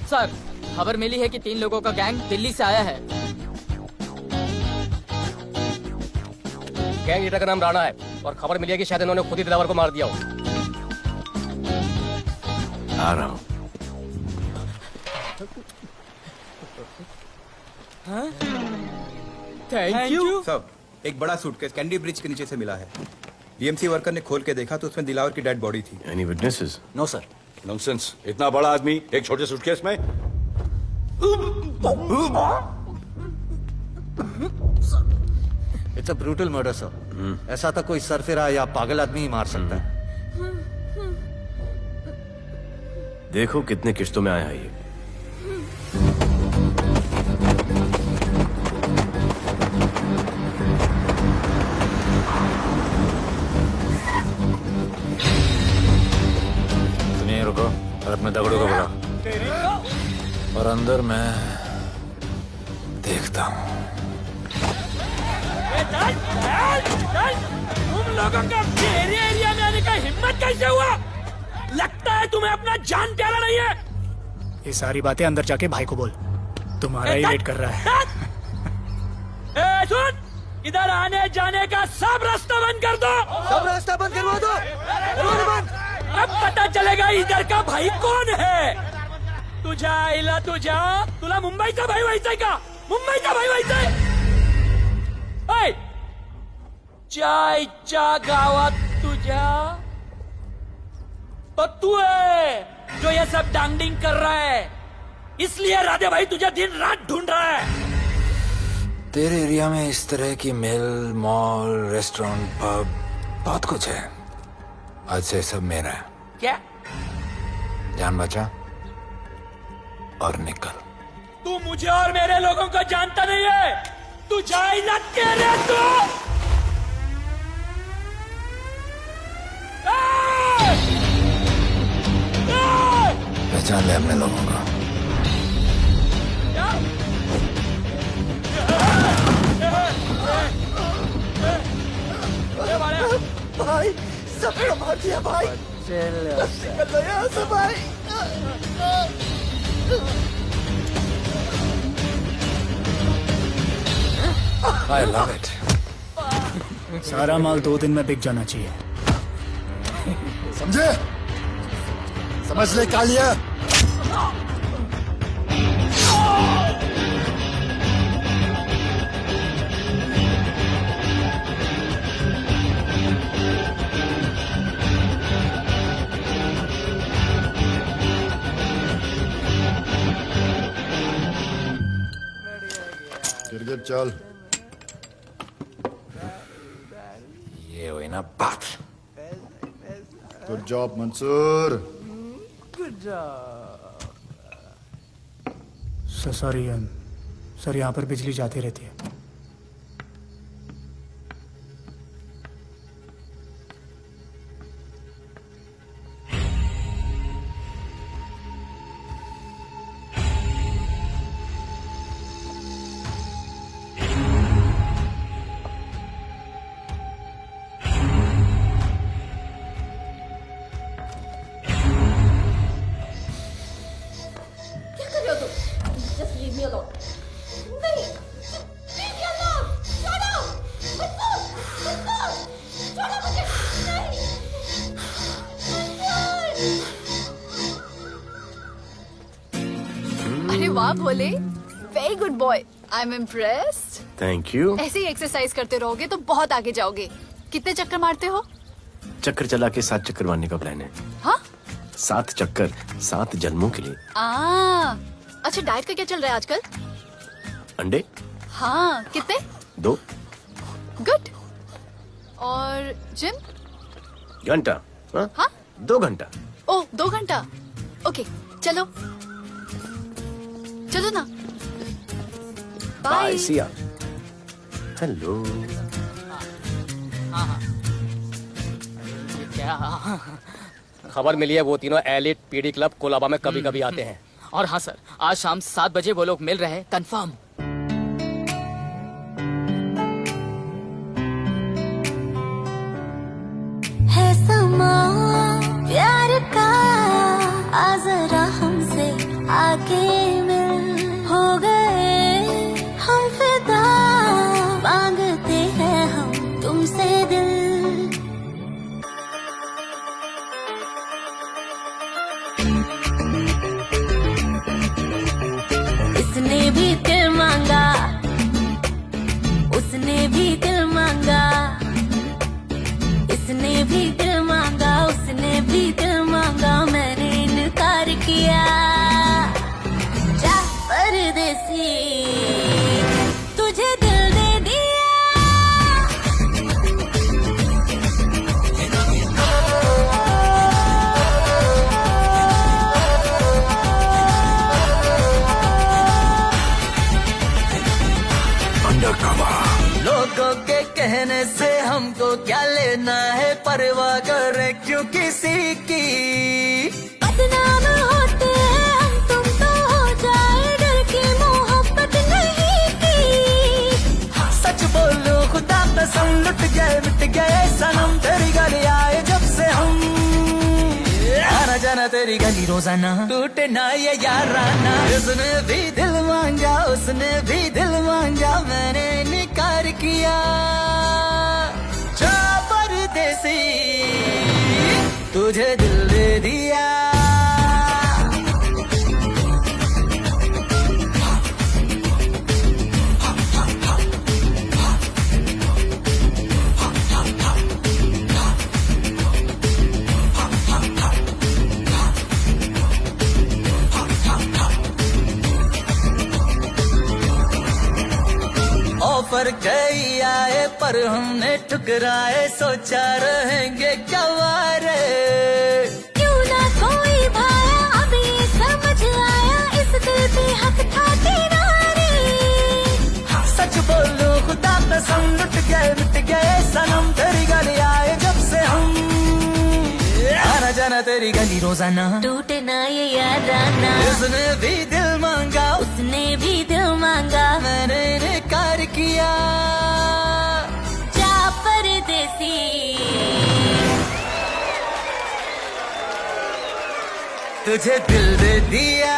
सर, खबर मिली है कि 3 लोगों का गैंग दिल्ली से आया है। गैंग लीडर का नाम राणा है और खबर मिली है कि शायद इन्होंने खुद ही दिलावर को मार दिया हो। आ रहा हूँ। Thank you. सब एक बड़ा सूटकेस कैंडी ब्रिज के नीचे से मिला है। बीएमसी वर्कर ने खोल के देखा तो उसमें दिलावर की डेड बॉडी थी। Any witnesses? No sir. Nonsense, इतना बड़ा आदमी एक छोटे सूटकेस में? It's a brutal murder sir. ऐसा तो कोई सरफिरा या पागल आदमी ही मार सकता है। देखो कितने किश्तों में आया है ये। तुम यहीं रुको और अपने दगड़ों को बुलाओ, और अंदर मैं देखता हूँ। तुम लोगों का मेरे एरिया में आने का हिम्मत कैसे हुआ? लगता है तुम्हें अपना जान प्यारा नहीं है। ये सारी बातें अंदर जाके भाई को बोल, तुम्हारा ही वेट कर रहा है। ए, सुन, इधर आने जाने का सब रास्ता बंद कर दो। सब रास्ता बंद करवा दो। अब पता चलेगा इधर का भाई कौन है। तुझा इला तुझा, तुला मुंबईचा भाई व्हायचाय का? मुंबईचा भाई व्हायचाय? चायच्या गावात तुझ्या तो तू है जो ये सब डांगडिंग कर रहा है, इसलिए राधे भाई तुझे दिन रात ढूंढ रहा है। तेरे एरिया में इस तरह की मिल, मॉल, रेस्टोरेंट, पब बहुत कुछ है। आज से सब मेरा है। क्या? जान बचा और निकल। तू मुझे और मेरे लोगों को जानता नहीं है। तू जाए ना तेरे तो। पहचान ले अपने लोगों को। भाई सबको मार दिया भाई। निकल लो यहाँ से भाई। I love it. सारा माल 2 दिन में बिक जाना चाहिए। समझे? समझ ले कालिया। गिरगिट चल। ये हुई ना बात। Good job Mansoor. Sorry sir, यहाँ पर बिजली जाती रहती है। अरे वाह Bhole, very good boy. I am impressed. Thank you. ऐसे ही एक्सरसाइज करते रहोगे तो बहुत आगे जाओगे। कितने चक्कर मारते हो? चक्कर चला के 7 चक्कर मारने का प्लान है। हाँ? 7 चक्कर 7 जन्मों के लिए। अच्छा, डाइट का क्या चल रहा है आजकल? अंडे? हाँ, कितने? 2 गुड। और जिम? घंटा। हाँ? 2 घंटा। ओह, 2 घंटा। ओके चलो चलो ना। बाय सिया। हेलो। क्या खबर मिली है, वो तीनों एलिट पीडी क्लब कोलाबा में कभी कभी आते हैं। और हाँ सर, आज शाम 7 बजे वो लोग मिल रहे हैं, कंफर्म। है समा प्यार का, आ जरा हमसे आके मिल, हो गए हम फिदा, मांगते हैं हम तुमसे दिल। इसने भी दिल मांगा, उसने भी दिल मांगा, इसने भी दिल मांगा, उसने भी दिल मांगा, मैंने इनकार किया। जा परदेसी, तुझे दिल दे दिया। लोगों के कहने से हमको क्या लेना है, परवाह करे क्यों किसी की। बदनाम होते हैं हम, तुम तो हो जाए, डर की मोहब्बत नहीं की। सच बोलो खुदा कसम, लुट गए मिट गए सनम, तेरी गली आए जब से हम। आना जाना तेरी गली रोजाना, टूटे ना ये याराना। उसने भी दिल मांगा, उसने भी दिल मांगा, मैंने इनकार किया। जा परदेसी, तुझे दिल दे दिया। ऑफर कई आए पर हमने ठुकराए, सोचा रहेंगे क्या वारे। क्यों ना कोई भाया, अब ये समझ आया, इस दिल पे हक था तेरा रे। सच बोलो खुदा कसम, लुट गए मिट गए सनम, तेरी गली आए जब से हम। आना जाना तेरी गली रोजाना, टूटे ना ये याराना। उसने भी दिल मांगा, उसने भी दिल मांगा, मैंने इनकार किया। जा परदेसी, तुझे दिल दे दिया।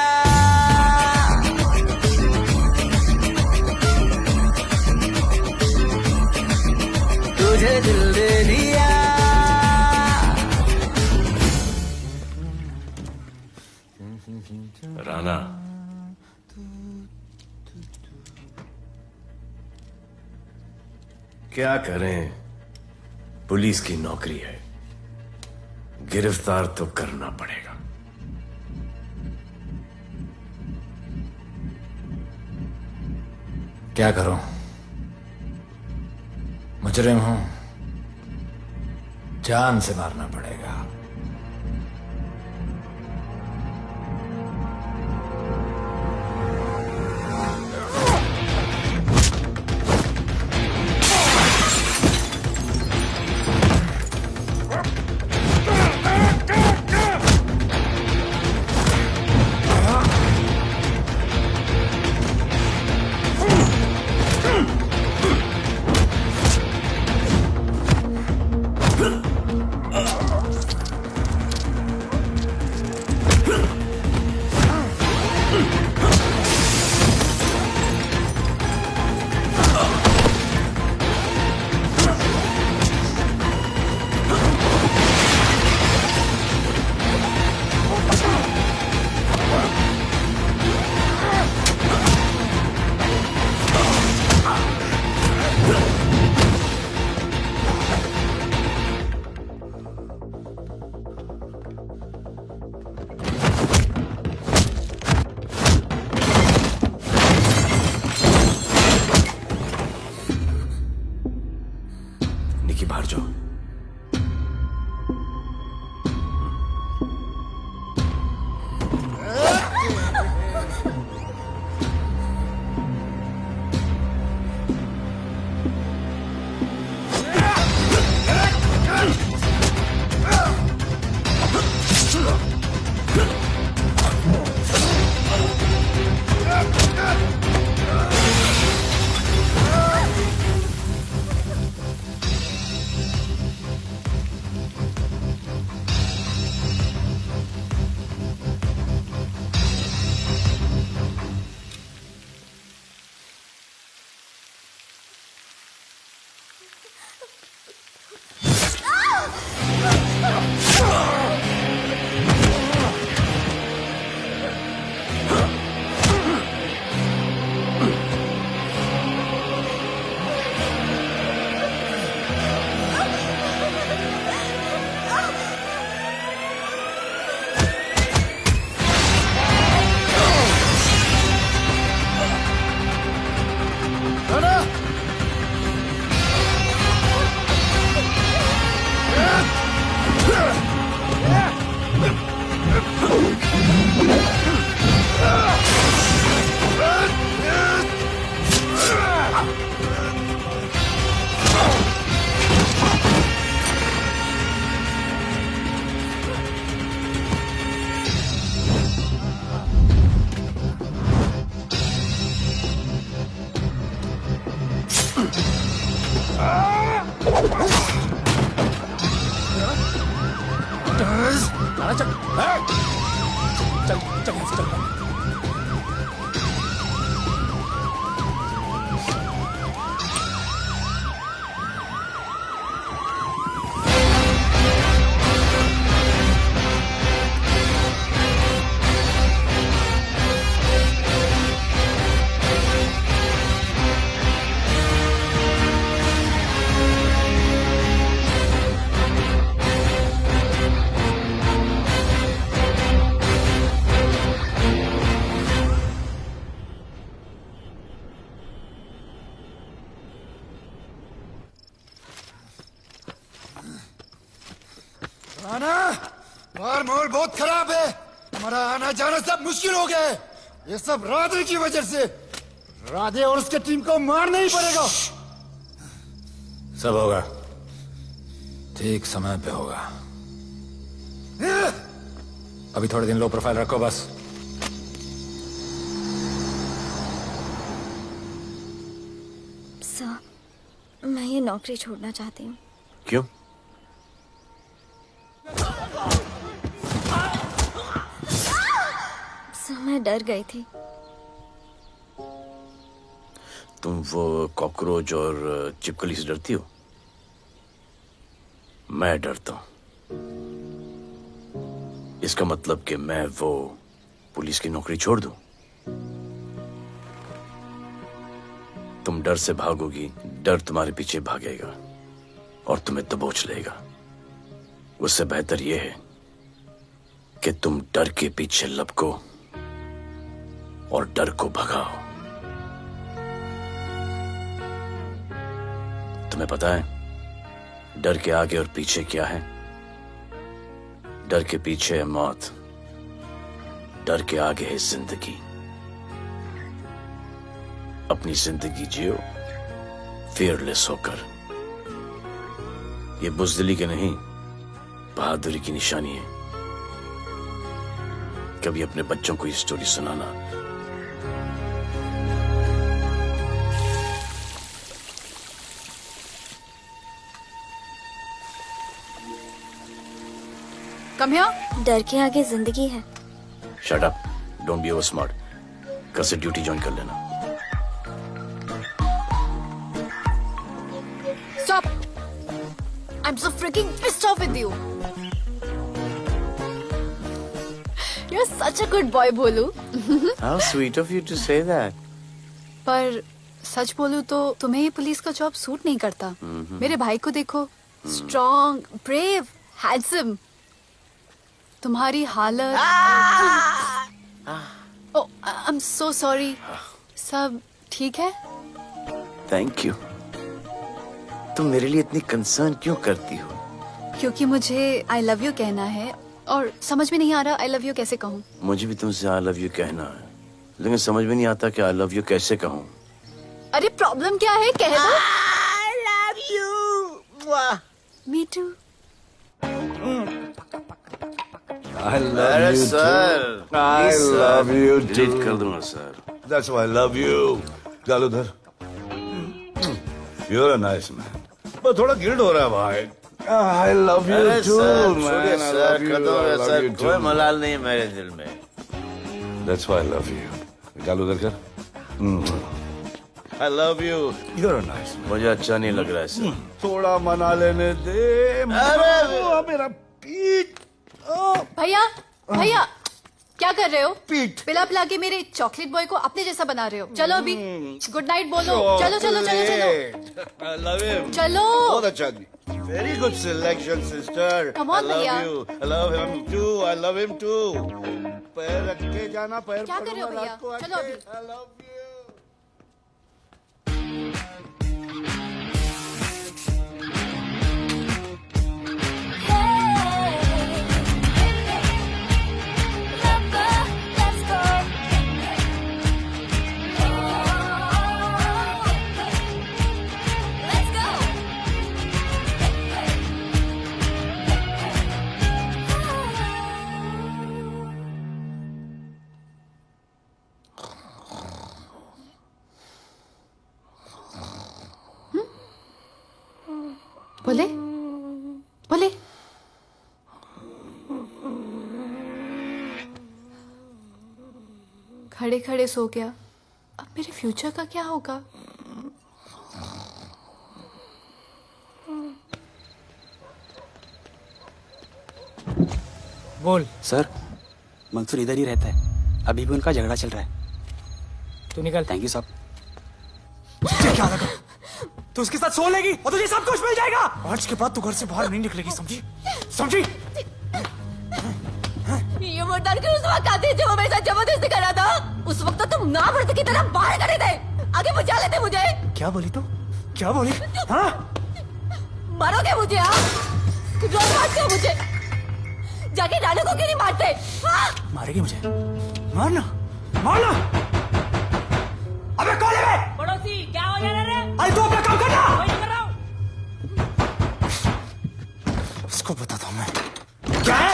तुझे दिल दे दिया। राना, क्या करें, पुलिस की नौकरी है, गिरफ्तार तो करना पड़ेगा। क्या करूं, मुजरिम हूं, जान से मारना पड़ेगा। बाहर जाओ। मार माहौल बहुत खराब है। हमारा आना जाना सब मुश्किल हो गया है। ये सब राधे की वजह से। राधे और उसके टीम को मारना ही पड़ेगा। सब होगा, ठीक समय पे होगा। अभी थोड़े दिन लो प्रोफाइल रखो बस। सर, मैं ये नौकरी छोड़ना चाहती हूँ। क्यों? सर, मैं डर गई थी। तुम वो कॉकरोच और चिपकली से डरती हो? मैं डरता हूं। इसका मतलब कि मैं वो पुलिस की नौकरी छोड़ दूं? तुम डर से भागोगी, डर तुम्हारे पीछे भागेगा और तुम्हें दबोच लेगा। उससे बेहतर यह है कि तुम डर के पीछे लपको और डर को भगाओ। तुम्हें पता है डर के आगे और पीछे क्या है? डर के पीछे है मौत, डर के आगे है जिंदगी। अपनी जिंदगी जियो फियरलेस होकर। ये बुज़दिली की नहीं, बहादुरी की निशानी है। कभी अपने बच्चों को ये स्टोरी सुनाना। Come here. डर के आगे जिंदगी है। Shut up, don't be over smart. कल से ड्यूटी ज्वाइन कर लेना। Stop! I'm so freaking pissed off with you. You're such a good boy, Bholu. How sweet of you to say that. पर सच बोलूं तो तुम्हें ये पुलिस का जॉब सूट नहीं करता। मेरे भाई को देखो, स्ट्रॉन्ग, ब्रेव, हैंडसम। तुम्हारी हालत। ओह, आई एम सो सॉरी। सब ठीक है? Thank you. तुम मेरे लिए इतनी कंसर्न क्यों करती हो? क्योंकि मुझे आई लव यू कहना है और समझ में नहीं आ रहा आई लव यू कैसे कहूँ। मुझे भी तुमसे आई लव यू कहना है, लेकिन समझ में नहीं आता कि आई लव यू कैसे कहूँ। अरे प्रॉब्लम क्या है, कह दो। I love you. Me too. I love you too. I love you too. Delete कर दूंगा sir. That's why I love you. गालूधर, you're a nice man. पर थोड़ा गिल्ड हो रहा है भाई। I love you too, man. I love you. I love you too. कोई मलाल नहीं है मेरे दिल में। That's why I love you. गालूधर कर। I love you. You're a nice. मुझे अच्छा नहीं लग रहा है सर। थोड़ा मना लेने दे। मेरा पीठ। भैया भैया क्या कर रहे हो? पीठ पिला पिला के मेरे चॉकलेट बॉय को अपने जैसा बना रहे हो। चलो अभी गुड नाइट बोलो। चलो चलो चलो चलो। I love him. चलो। बहुत अच्छा आदमी। Very good selection, sister. Come on, भैया। I love you. I love him too. I love him too. पैर रख के जाना, पैर क्या कर रहे हो भैया? चलो अभी। I love you. बोले बोले खड़े खड़े सो गया। अब मेरे फ्यूचर का क्या होगा? बोल। सर मंसूर इधर ही रहता है, अभी भी उनका झगड़ा चल रहा है। तू निकल। थैंक यू साहब। तुझे क्या लगा तू उसके साथ सो लेगी और तुझे सब कुछ मिल जाएगा? आज के बाद तू घर से बाहर नहीं निकलेगी, समझी? समझी? ये मुर्दार के उस वक्त आते जब वो मेरे साथ जबरदस्ती कर रहा था, उस वक्त तो तुम ना मर्द की तरह बाहर खड़े थे, आगे बुझा लेते मुझे। क्या बोली तू? क्या बोली? हाँ? मारोगे मुझे? हाँ? रोज मारते हो मुझे, जाके रानू को क्यों नहीं मारते? हाँ? मारेगी मुझे? मारना मारना। अबे कौन है? पड़ोसी क्या हो जा रहा है? अरे तू अपना काम करना। वही कर रहा हूँ। इसको बताता हूँ मैं क्या है।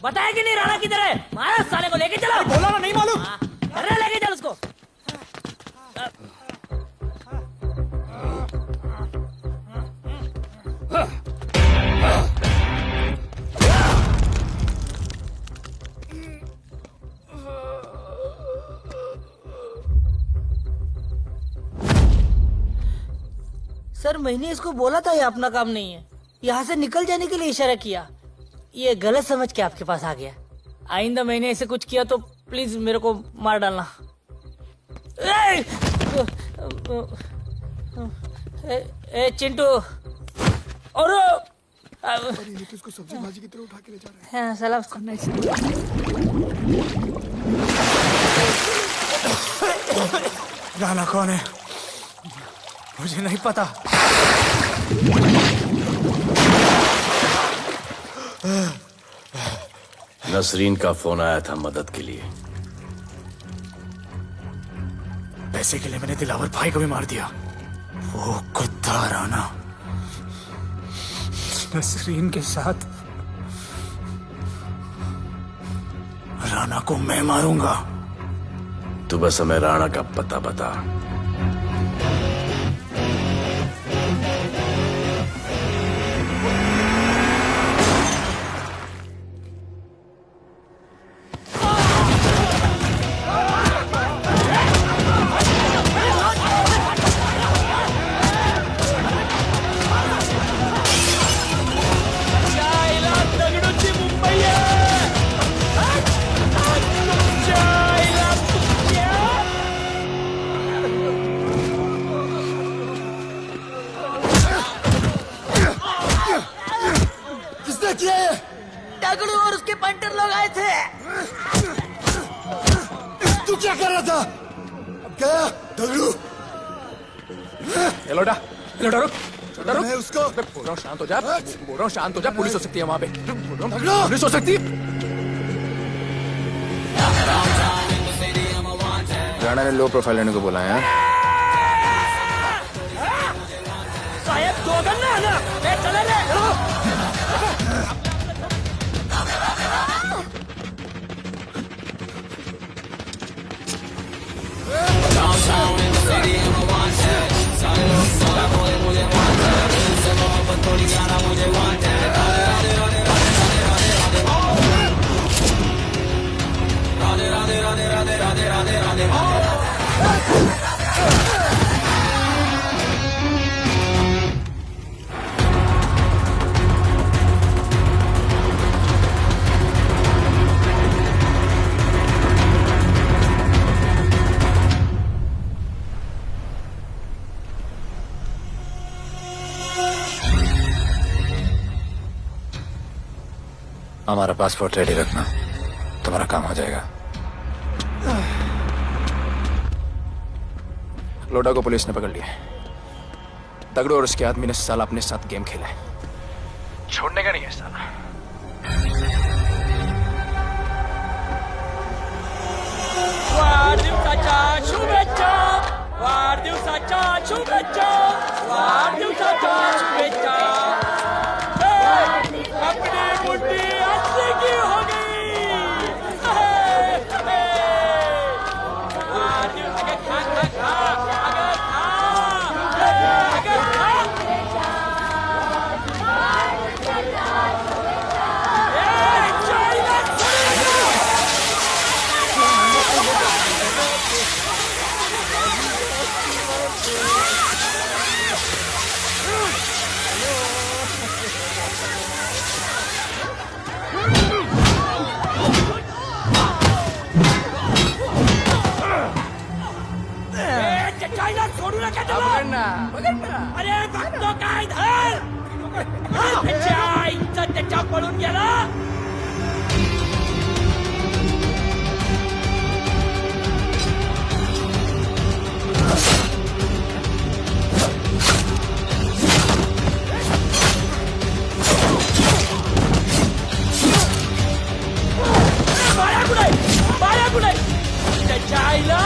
बताया कि नहीं राणा किधर है? मारा साले को लेके चलो। बोला ना नहीं मालूम। अरे लेके चल उसको। सर मैंने इसको बोला था ये अपना काम नहीं है, यहाँ से निकल जाने के लिए इशारा किया, ये गलत समझ के आपके पास आ गया। आइंदा मैंने ऐसे कुछ किया तो प्लीज मेरे को मार डालना। ए चिंटू और इसको सब्जी भाजी की तरह उठा के ले जा रहे हैं। साला उसको राणा कौन है मुझे नहीं पता। नसरीन का फोन आया था मदद के लिए। पैसे के लिए मैंने दिलावर भाई को भी मार दिया। वो कुत्ता राणा नसरीन के साथ राणा को मैं मारूंगा। तू बस हमें राणा का पता बता। दगड़ू और उसके पंटर लोग आए थे। तू क्या कर रहा था? अब क्या दगड़ू? लोटा रुक मैं उसको बोल रहा हूँ शांत हो जा। बोल रहा हूँ शांत हो जा। पुलिस हो सकती है वहाँ पे। पुलिस हो सकती है। राणा ने लो प्रोफाइल लेने को बोला है। साहब दो गन्ना है ना, चले ले। थोड़ी ज्यादा मुझे वांट है राधे राधे राधे राधे राधे राधे राधे राधे राधे राधे राधे हमारा पासपोर्ट रेडी रखना, तुम्हारा काम हो जाएगा। लोडा को पुलिस ने पकड़ लिया। दगड़ू और उसके आदमी ने साला अपने साथ गेम खेला है, छोड़ने का नहीं है साला। वाढदिवसाच्या शुभेच्छा, वाढदिवसाच्या शुभेच्छा, वाढदिवसाच्या शुभेच्छा। अपनी मुट्ठी अच्छी की हो गई। वाढदिवस के खा खा खा, अगर खा, अगर खा। चाइना छोड़ू ना क्या चला? अरे भक्तों का इधर त्याच्या पळून गेला। बाया कुठे त्याच्या आईला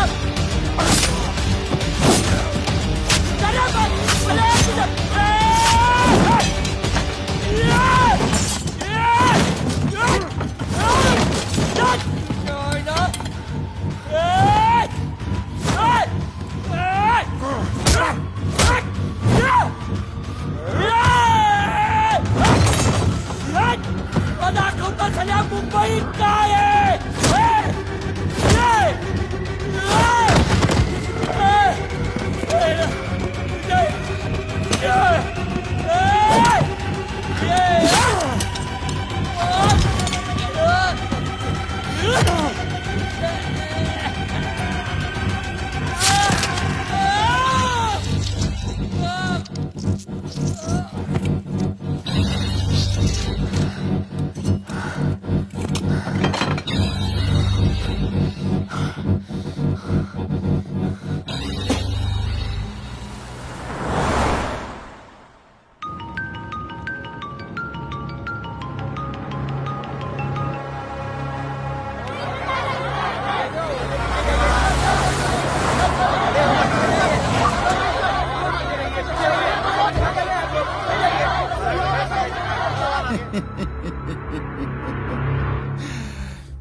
दाखवता सगळ्या मुंबईत काय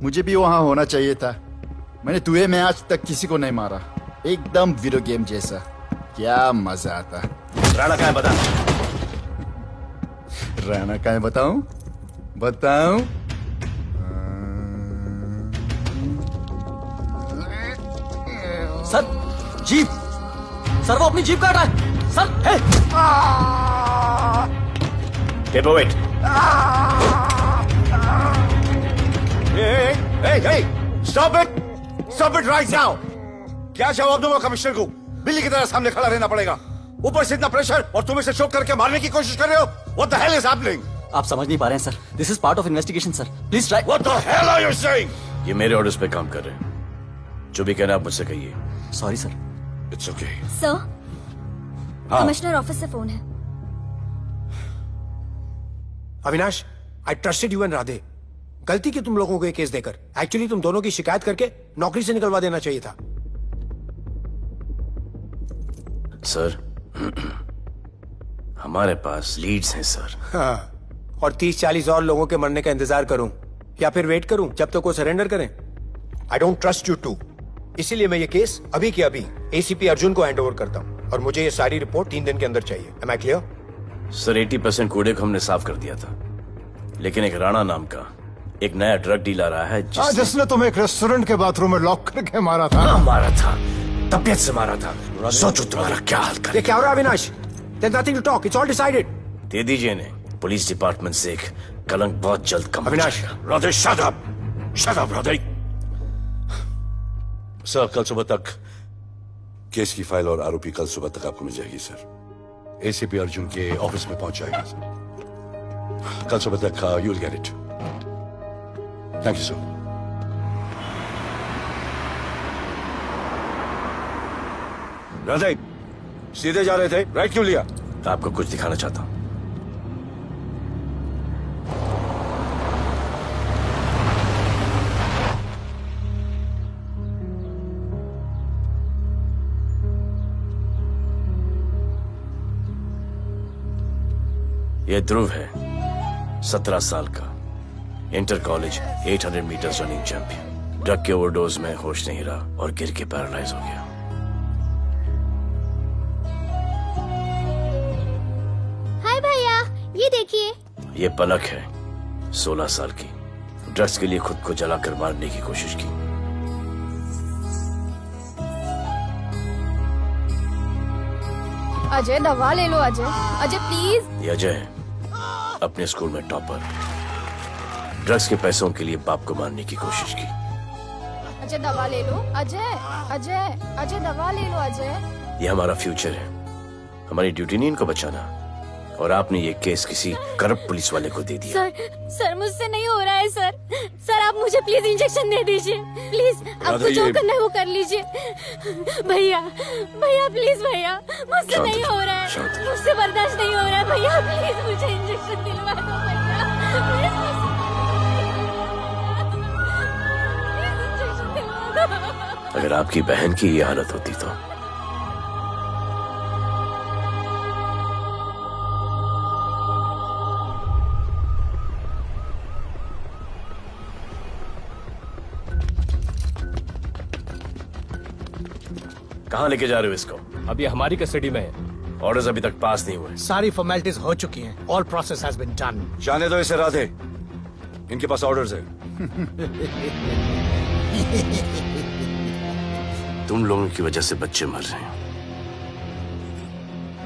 मुझे भी वहां होना चाहिए था। मैंने तुए में आज तक किसी को नहीं मारा, एकदम वीडियो गेम जैसा। क्या मजा आता। राणा कहाँ है बता। राणा कहाँ है बताऊं? बताऊं? सर जीप, सर वो अपनी जीप काट रहा है sir. Hey wait. Hey, stop it right now! क्या जवाब दूंगा कमिश्नर को? बिल्ली की तरह सामने खड़ा रहना पड़ेगा। ऊपर से इतना प्रेशर और तुम इसे शॉक करके मारने की कोशिश कर रहे हो। What the hell is happening? आप समझ नहीं पा रहे हैं sir. This is part of investigation, sir. Please try. What the hell are you saying? ये मेरे ऑर्डर्स पे काम कर रहे हैं। जो भी कहना आप मुझसे कहिए। Sorry, sir. It's okay. Sir, हाँ। कमिश्नर ऑफिस से फोन है। Avinash, I trusted you and Radhe. गलती की तुम लोगों को ये केस देकर। एक्चुअली तुम दोनों की शिकायत करके नौकरी से निकलवा देना चाहिए था। सर, हमारे पास लीड्स हैं सर। हाँ, और 30-40 और लोगों के मरने का इंतजार करूं या फिर वेट करूं जब तक वो सरेंडर करें? I don't trust you too. इसीलिए मैं ये केस अभी के अभी एसीपी अर्जुन को हैंड ओवर करता हूं और मुझे ये सारी रिपोर्ट 3 दिन के अंदर चाहिए। M I clear? सर 80% कूड़े को हमने साफ कर दिया था, लेकिन एक राणा नाम का एक नया ड्रग डीलर आया है जिसने तुम्हें एक रेस्टोरेंट के बाथरूम में लॉक करके मारा था। हाँ, मारा था, तबीयत से मारा था। सोचो तुम्हारा क्या हाल करे। ये क्या हो रहा है Avinash? There's nothing to talk. It's all decided. दे दीजिए इन्हें। पुलिस डिपार्टमेंट से एक कलंक बहुत जल्द कम हो अविनाश, जाएगा। Radhe shut up! Shut up, Radhe. Sir कल सुबह तक केस की फाइल और आरोपी कल सुबह तक आपको मिल जाएगी सर। एसीपी अर्जुन के ऑफिस में पहुंच जाएगा सर। कल सुबह तक you will get it. Thank you sir. Radhe सीधे जा रहे थे, राइट क्यों लिया? आपको कुछ दिखाना चाहता हूं। यह ध्रुव है, 17 साल का, inter college 800 metre running champion. Drug के ओवरडोज में होश नहीं रहा और गिर के पैरालाइज हो गया। हाय भैया, ये देखिए। ये पलक है, 16 साल की, ड्रग्स के लिए खुद को जलाकर मारने की कोशिश की। अजय दवा ले लो अजय। अजय प्लीज। ये अजय है, अपने स्कूल में टॉपर। ड्रग्स के पैसों के लिए बाप को मारने की कोशिश की। अजय दवा ले लो अजय। अजय अजय दवा ले लो अजय। ये हमारा फ्यूचर है, हमारी ड्यूटी नहीं इनको बचाना। और आपने ये केस किसी करप्ट पुलिस वाले को दे दिया। सर मुझसे नहीं हो रहा है सर। सर आप मुझे प्लीज इंजेक्शन दे दीजिए प्लीज। आपको जो करना है वो कर लीजिए। भैया भैया प्लीज भैया, मुझसे नहीं हो रहा है, मुझसे बर्दाश्त नहीं हो रहा है भैया, प्लीज मुझे इंजेक्शन दिलवा दो भैया। अगर आपकी बहन की ये हालत होती तो कहाँ लेके जा रहे हो इसको? अभी हमारी कस्टडी में है। ऑर्डर्स अभी तक पास नहीं हुए। सारी फॉर्मेलिटीज हो चुकी हैं। All process has been done. जाने दो इसे राधे, इनके पास ऑर्डर्स है। तुम लोगों की वजह से बच्चे मर रहे हैं।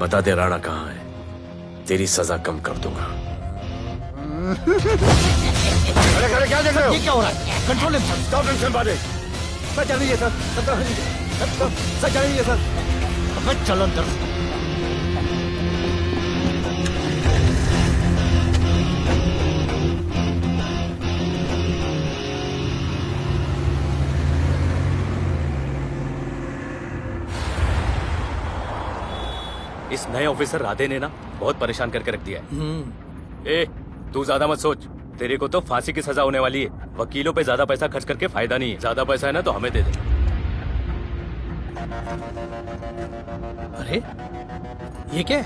बता दे राणा कहाँ है, तेरी सजा कम कर दूंगा। अरे क्या देख रहे हो? ये क्या हो रहा है? Control himself. स्टॉप हिमसेल्फ बादे। सर चल लीजिए सर। सर चल लीजिए सर। अब चलो अंदर। इस नए ऑफिसर राधे ने ना बहुत परेशान करके रख दिया है। ए, तू ज्यादा मत सोच, तेरे को तो फांसी की सजा होने वाली है। वकीलों पे ज्यादा पैसा खर्च करके फायदा नहीं है। ज्यादा पैसा है ना तो हमें दे दे। अरे ये क्या है?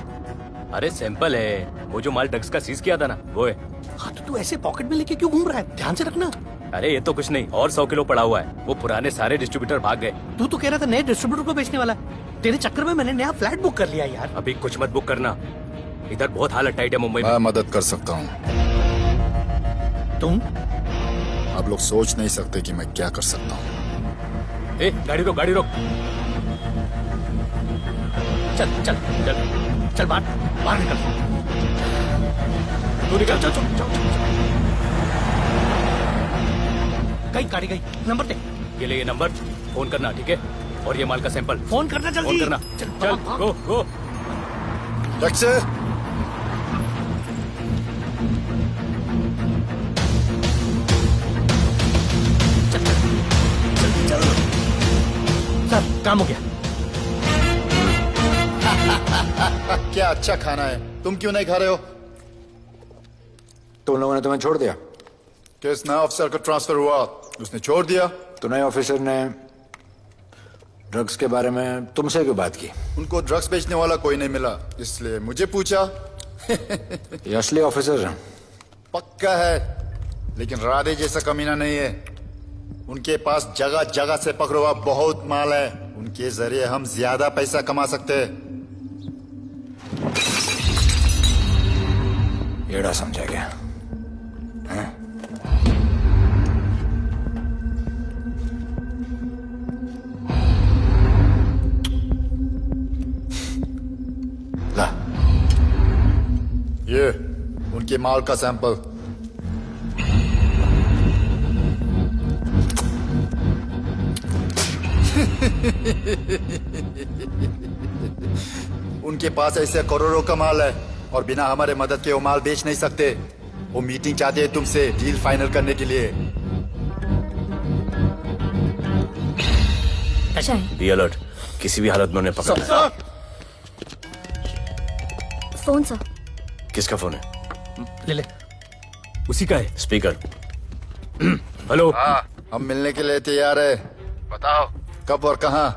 अरे सैंपल है, वो जो माल ड्रग्स का सीज किया था ना वो है। हाँ तो तू ऐसे पॉकेट में लेके क्यों घूम रहा है? ध्यान से रखना। अरे ये तो कुछ नहीं, और 100 किलो पड़ा हुआ है। वो पुराने सारे डिस्ट्रीब्यूटर भाग गए। तू तो कह रहा था नए डिस्ट्रीब्यूटर को बेचने वाला है। तेरे चक्कर में मैंने नया फ्लैट बुक कर लिया यार। अभी कुछ मत बुक करना, इधर बहुत हालत टाइट है मुंबई में। मैं मदद कर सकता हूँ। तुम? आप लोग सोच नहीं सकते कि मैं क्या कर सकता हूँ। ए, गाड़ी रोक, गाड़ी रोक। चल चल चल चल बाहर निकल। तू निकल। चल चल चल। गई गाड़ी गई। नंबर दे। ये ले ये नंबर, फोन करना ठीक है। और ये माल का सैंपल फोन करना जल्दी। फोन करना। चल गो गो। टैक्सी। सर काम हो गया। क्या अच्छा खाना है, तुम क्यों नहीं खा रहे हो? तुम लोगों ने तुम्हें छोड़ दिया? केस नया ऑफिसर का ट्रांसफर हुआ, उसने छोड़ दिया। तो नए ऑफिसर ने ड्रग्स के बारे में तुमसे क्यों बात की? उनको ड्रग्स बेचने वाला कोई नहीं मिला, इसलिए मुझे पूछा। ये असली ऑफिसर है? पक्का है, लेकिन राधे जैसा कमीना नहीं है। उनके पास जगह जगह से पकड़ा हुआ बहुत माल है, उनके जरिए हम ज्यादा पैसा कमा सकते हैं। गेड़ा समझा क्या? हैं? ला, ये उनके माल का सैंपल। उनके पास ऐसे करोड़ों का माल है और बिना हमारे मदद के वो माल बेच नहीं सकते। वो मीटिंग चाहते हैं तुमसे डील फाइनल करने के लिए। बी अलर्ट, किसी भी हालत में उन्हें पकड़ना है। Phone sir. किसका फोन है? ले ले, उसी का है। स्पीकर। हेलो। हाँ, हम मिलने के लिए तैयार है। बताओ कब और कहाँ?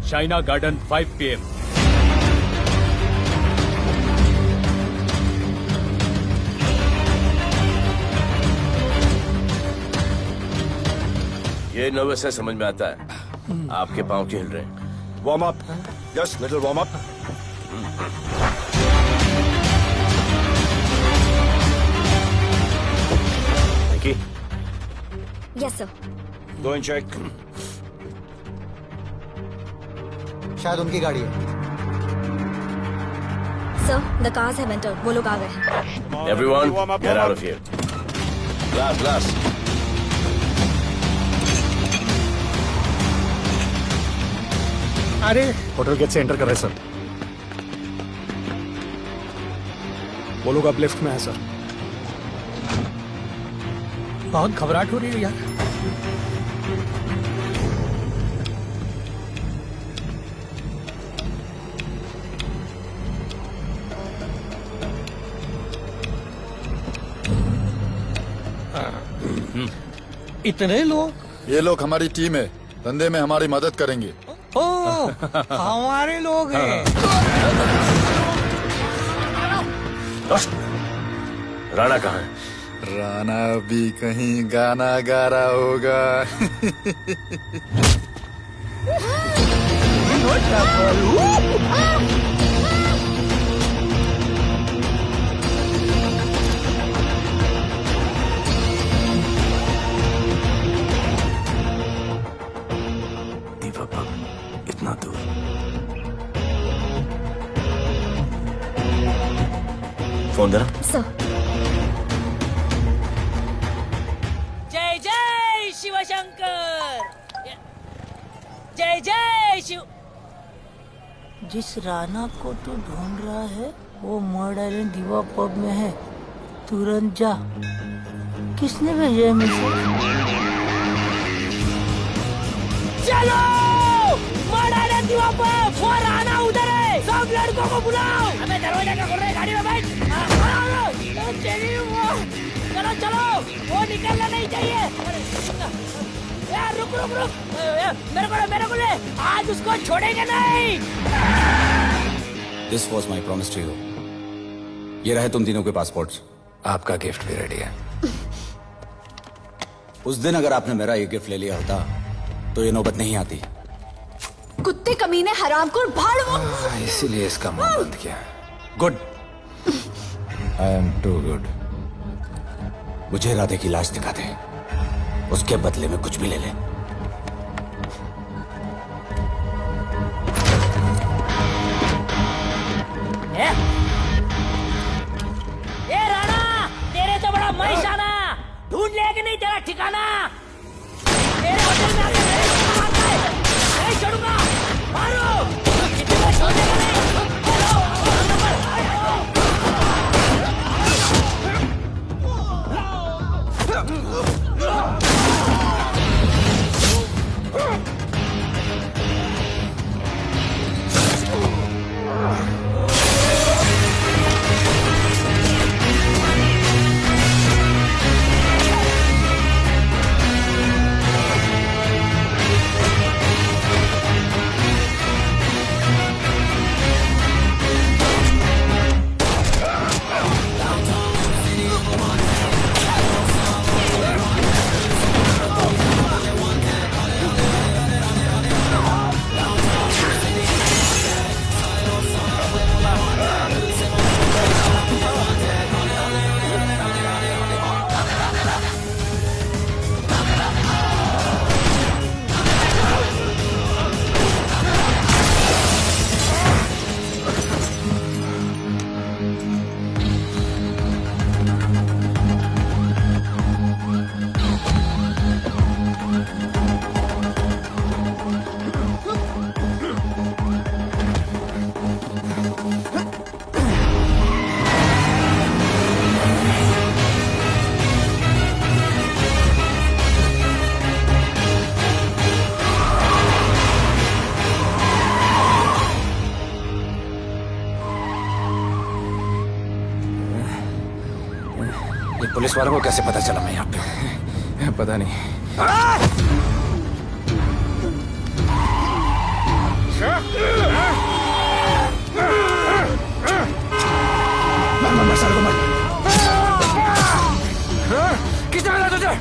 Shaina garden 5 PM। ये नर्वस है, समझ में आता है। आपके पांव क्यों हिल रहे हैं? Warm up, just little warm up. Yes sir. Go and check. शायद उनकी गाड़ी है। Sir, the cars have entered. वो लोग आ गए। Everyone, get out of here. Glass. अरे होटल गेट से एंटर कर रहे सर। वो लोग अब लिफ्ट में है सर। बहुत घबराहट हो रही है यार। इतने लोग? ये लोग हमारी टीम है, धंधे में हमारी मदद करेंगे। ओ, हमारे लोग हैं। राणा कहाँ है? राणा भी कहीं गाना गा रहा होगा। इतना दूर। फोन देना। सर। जय जय शिवशंकर, जय जय शिव। जिस राणा को तू ढूंढ रहा है वो मर्ड आइलैंड दीवा पब में है। तुरंत जा। किसने भेजा है मुझे? चलो मर्ड आइलैंड दीवा पब। वो राणा उधर है, सब लड़कों को बुलाओ। हमें दरवाजा का खोल रहे, गाड़ी में बैठ। चलो चलो, वो निकलना नहीं चाहिए। यार रुक रुक रुक, मेरे को ले, आज उसको छोड़ेंगे नहीं। This was my promise to you. ये रहे तुम तीनों के पासपोर्ट्स। आपका गिफ्ट भी रेडी है। उस दिन अगर आपने मेरा ये गिफ्ट ले लिया होता तो ये नौबत नहीं आती। कुत्ते कमीने हरामखोर भाड़। इसीलिए इसका मुंह बंद किया। Good. I am too good. मुझे राधे की लाश दिखा दे, उसके बदले में कुछ भी ले ले। ए राणा, तेरे तो बड़ा मैशाना। ढूंढ लिया कि नहीं तेरा ठिकाना? तेरे होटल में आके मेरे को मारता है। नहीं छोड़ूंगा, मारो। किसी को छोड़ेगा नहीं। ये पुलिस वालों को कैसे पता चला मैं यहाँ पे? पता नहीं। किसने मिला तुझे?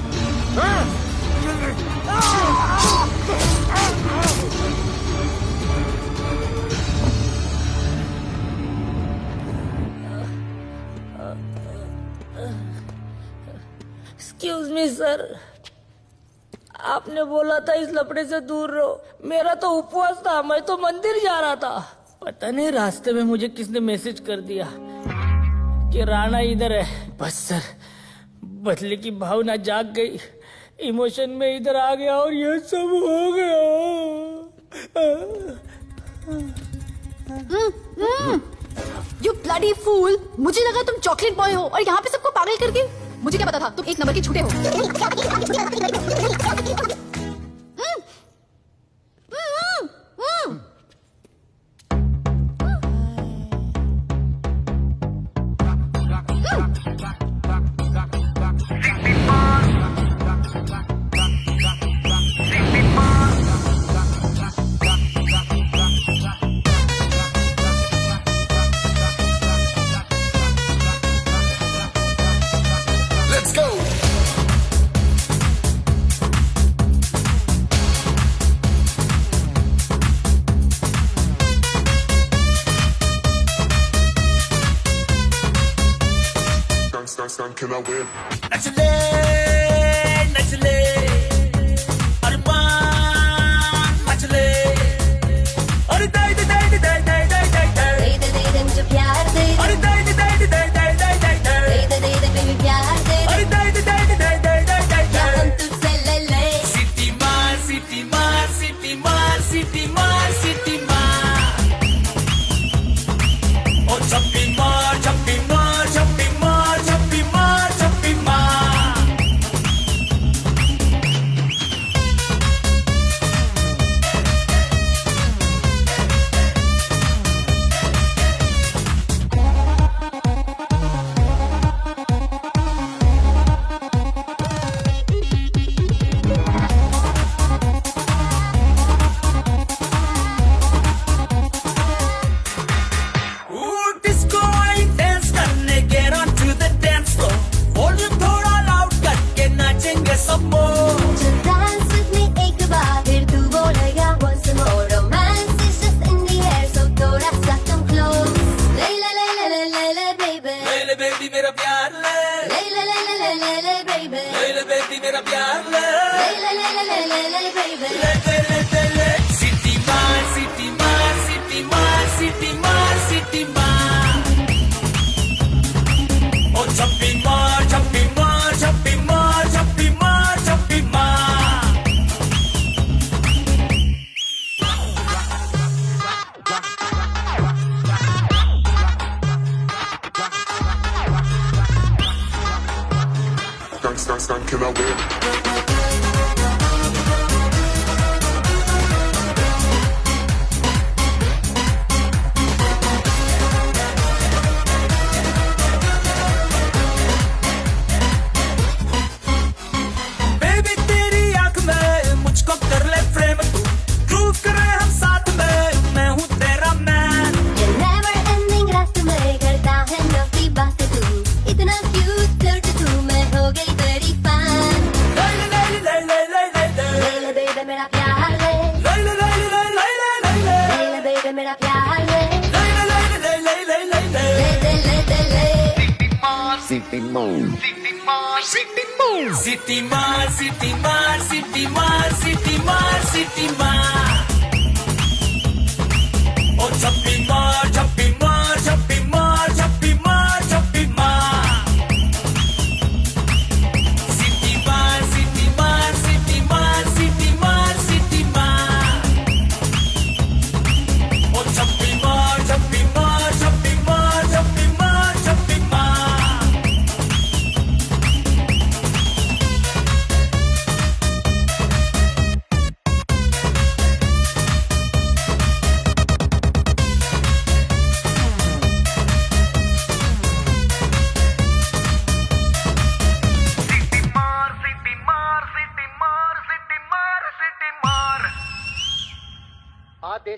एक्सक्यूज मी सर, आपने बोला था इस लपड़े से दूर रहो। मेरा तो उपवास था, मैं तो मंदिर जा रहा था। पता नहीं रास्ते में मुझे किसने मैसेज कर दिया कि राणा इधर है। बस सर, बदले की भावना जाग गई, इमोशन में इधर आ गया और ये सब हो गया। You bloody fool! मुझे लगा तुम चॉकलेट बॉय हो और यहाँ पे सबको पागल करके। मुझे क्या पता था तुम एक नंबर के झूठे हो। Let's go. Can I win? नचले नचले अरमान मचले अरे दाई दे दाई दे दाई दाई दाई दाई दे मुझे प्यार दे अरे दाई दे दाई दे दाई दाई दाई दाई दे बेबी प्यार दे अरे दाई दे दाई दे दाई दाई दाई दाई या हम तुझसे ले ले सिटी मार सिटी मार सिटी मार सिटी मार सिटी मार ओ छप्पी मार छप्पी मार छप्पी मार छप्पी मार छप्पी मार डिस्को आई डांस करने get on to the dance floor volume थोड़ा लाउड करके नाचेंगे सब मोर Just dance with me एक बार फिर तू बोलेगा once more romance is just in the air so थोड़ा सा come close ले ले ले ले ले ले ले baby ले ले बेबी मेरा प्यार ले ले ले ले ले ले ले ले baby ले ले बेबी मेरा प्यार ले ले ले ले ले ले ले baby ले ले ले सिटी मार सिटी मार सिटी मार सिटी मार सिटी मार ओ छप्पी मार छप्पी मार छप्पी मार छप्पी मार छप्पी मार Can I win? बेबी तेरी आंख में मुझको कर ले फ्रेम तू ग्रूव करे हम साथ में मैं हूँ तेरा मैन ये never ending रात में करता है नौकी बात तू इतना cute flirty तू मैं हो गई तेरी fan ले ले ले ले ले ले ले ले ले baby मेरा प्यार ले ले ले ले ले ले ले ले ले ले baby मेरा प्यार ले ले ले ले ले ले ले ले ले सिटी मार सिटी मार सिटी मार सिटी मार सिटी मार सिटी मार सिटी मार ओ छप्पी मार छप्पी मार छप्पी मार छप्पी मार छप्पी मार सिटी मार सिटी मार सिटी मार सिटी मार सिटी मार ओ छप्पी मार छप्पी मार छप्पी मार छप्पी मार छप्पी मार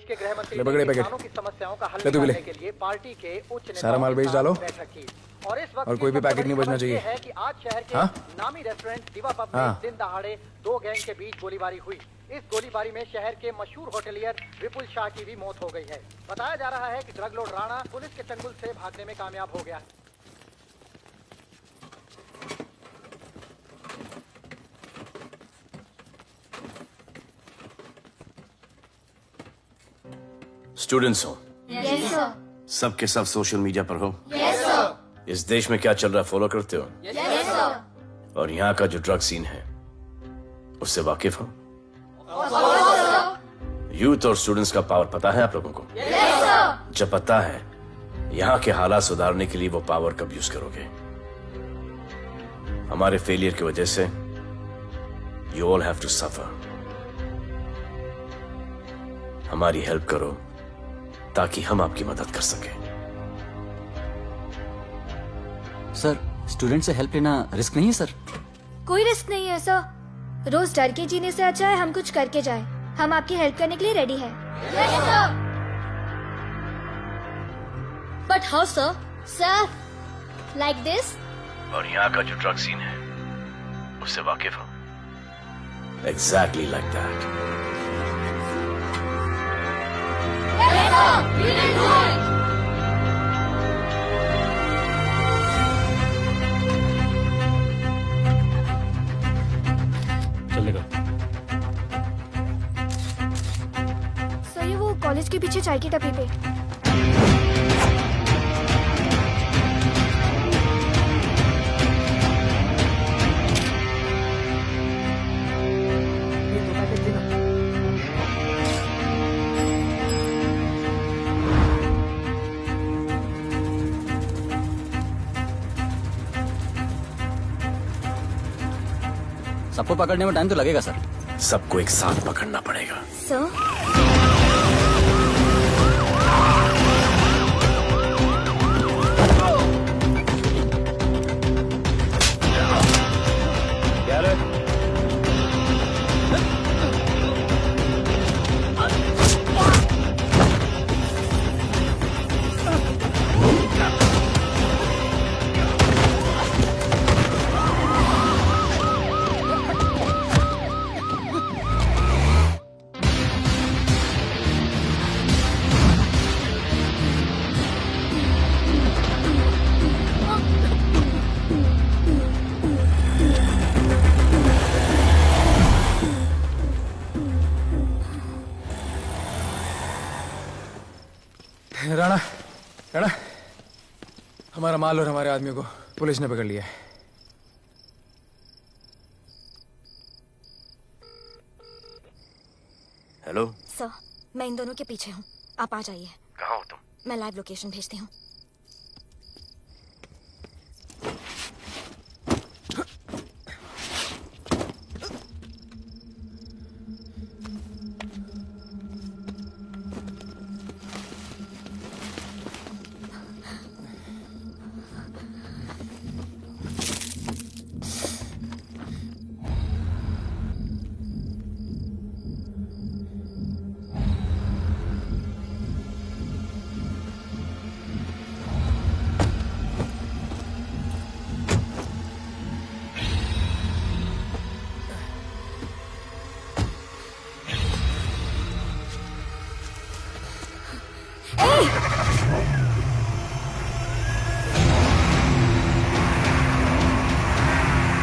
देश के गृह मंत्री ले पकड़े ने पैकेट। किसानों की समस्याओं का हल ले तू भी ले। निकालने के लिए पार्टी के उच्च नेताओं सारा माल के बेच साथ डालो। बैठक की। और इस वक्त और कोई भी पैकेट नहीं बचना चाहिए। है कि आज शहर के हाँ? नामी रेस्टोरेंट दिवा पब में हाँ। दिन दहाड़े दो गैंग के बीच गोलीबारी हुई। इस गोलीबारी में शहर के मशहूर होटलियर विपुल शाह की भी मौत हो गई है। बताया जा रहा है कि ड्रग लॉर्ड राणा पुलिस के चंगुल से भागने में कामयाब हो गया। स्टूडेंट्स हो, यस सर, सब के सब सोशल मीडिया पर हो। यस सर, इस देश में क्या चल रहा है फॉलो करते हो? यस सर, और यहाँ का जो ड्रग सीन है उससे वाकिफ हो? यूथ और स्टूडेंट्स का पावर पता है आप लोगों को? यस सर, जब पता है, यहाँ के हालात सुधारने के लिए वो पावर कब यूज करोगे? हमारे फेलियर की वजह से you all have to suffer. हमारी हेल्प करो ताकि हम आपकी मदद कर सकें। सर, स्टूडेंट से हेल्प लेना रिस्क नहीं है सर? कोई रिस्क नहीं है सर। रोज डर के जीने से अच्छा है हम कुछ करके जाए। हम आपकी हेल्प करने के लिए रेडी हैं। But how sir? Sir, like this? और यहाँ का जो ड्रग सीन है उससे वाकिफ हो? Exactly like that. चलेगा। सर ये वो कॉलेज के पीछे चाय की टपरी पे। सबको पकड़ने में टाइम तो लगेगा सर। सबको एक साथ पकड़ना पड़ेगा। सर राणा, राणा, हमारा माल और हमारे आदमियों को पुलिस ने पकड़ लिया है। हेलो, सर मैं इन दोनों के पीछे हूँ, आप आ जाइए। कहाँ हो तुम? मैं लाइव लोकेशन भेजती हूँ।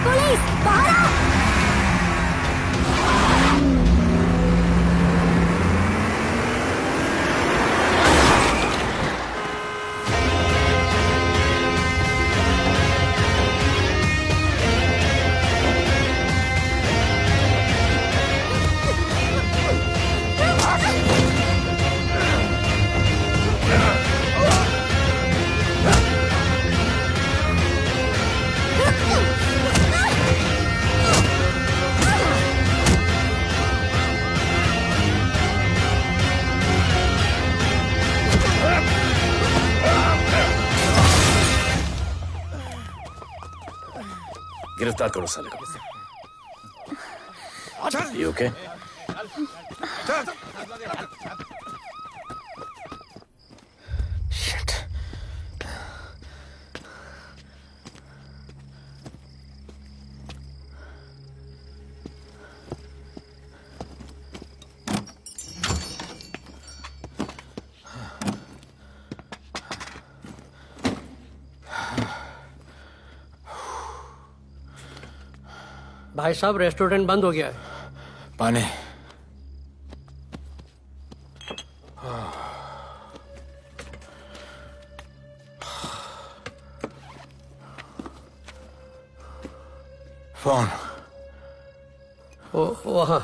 पुलिस बाहर आओ! गिरफ्तार करो साले को। You okay? भाई साहब रेस्टोरेंट बंद हो गया है। पानी। फोन। वहाँ।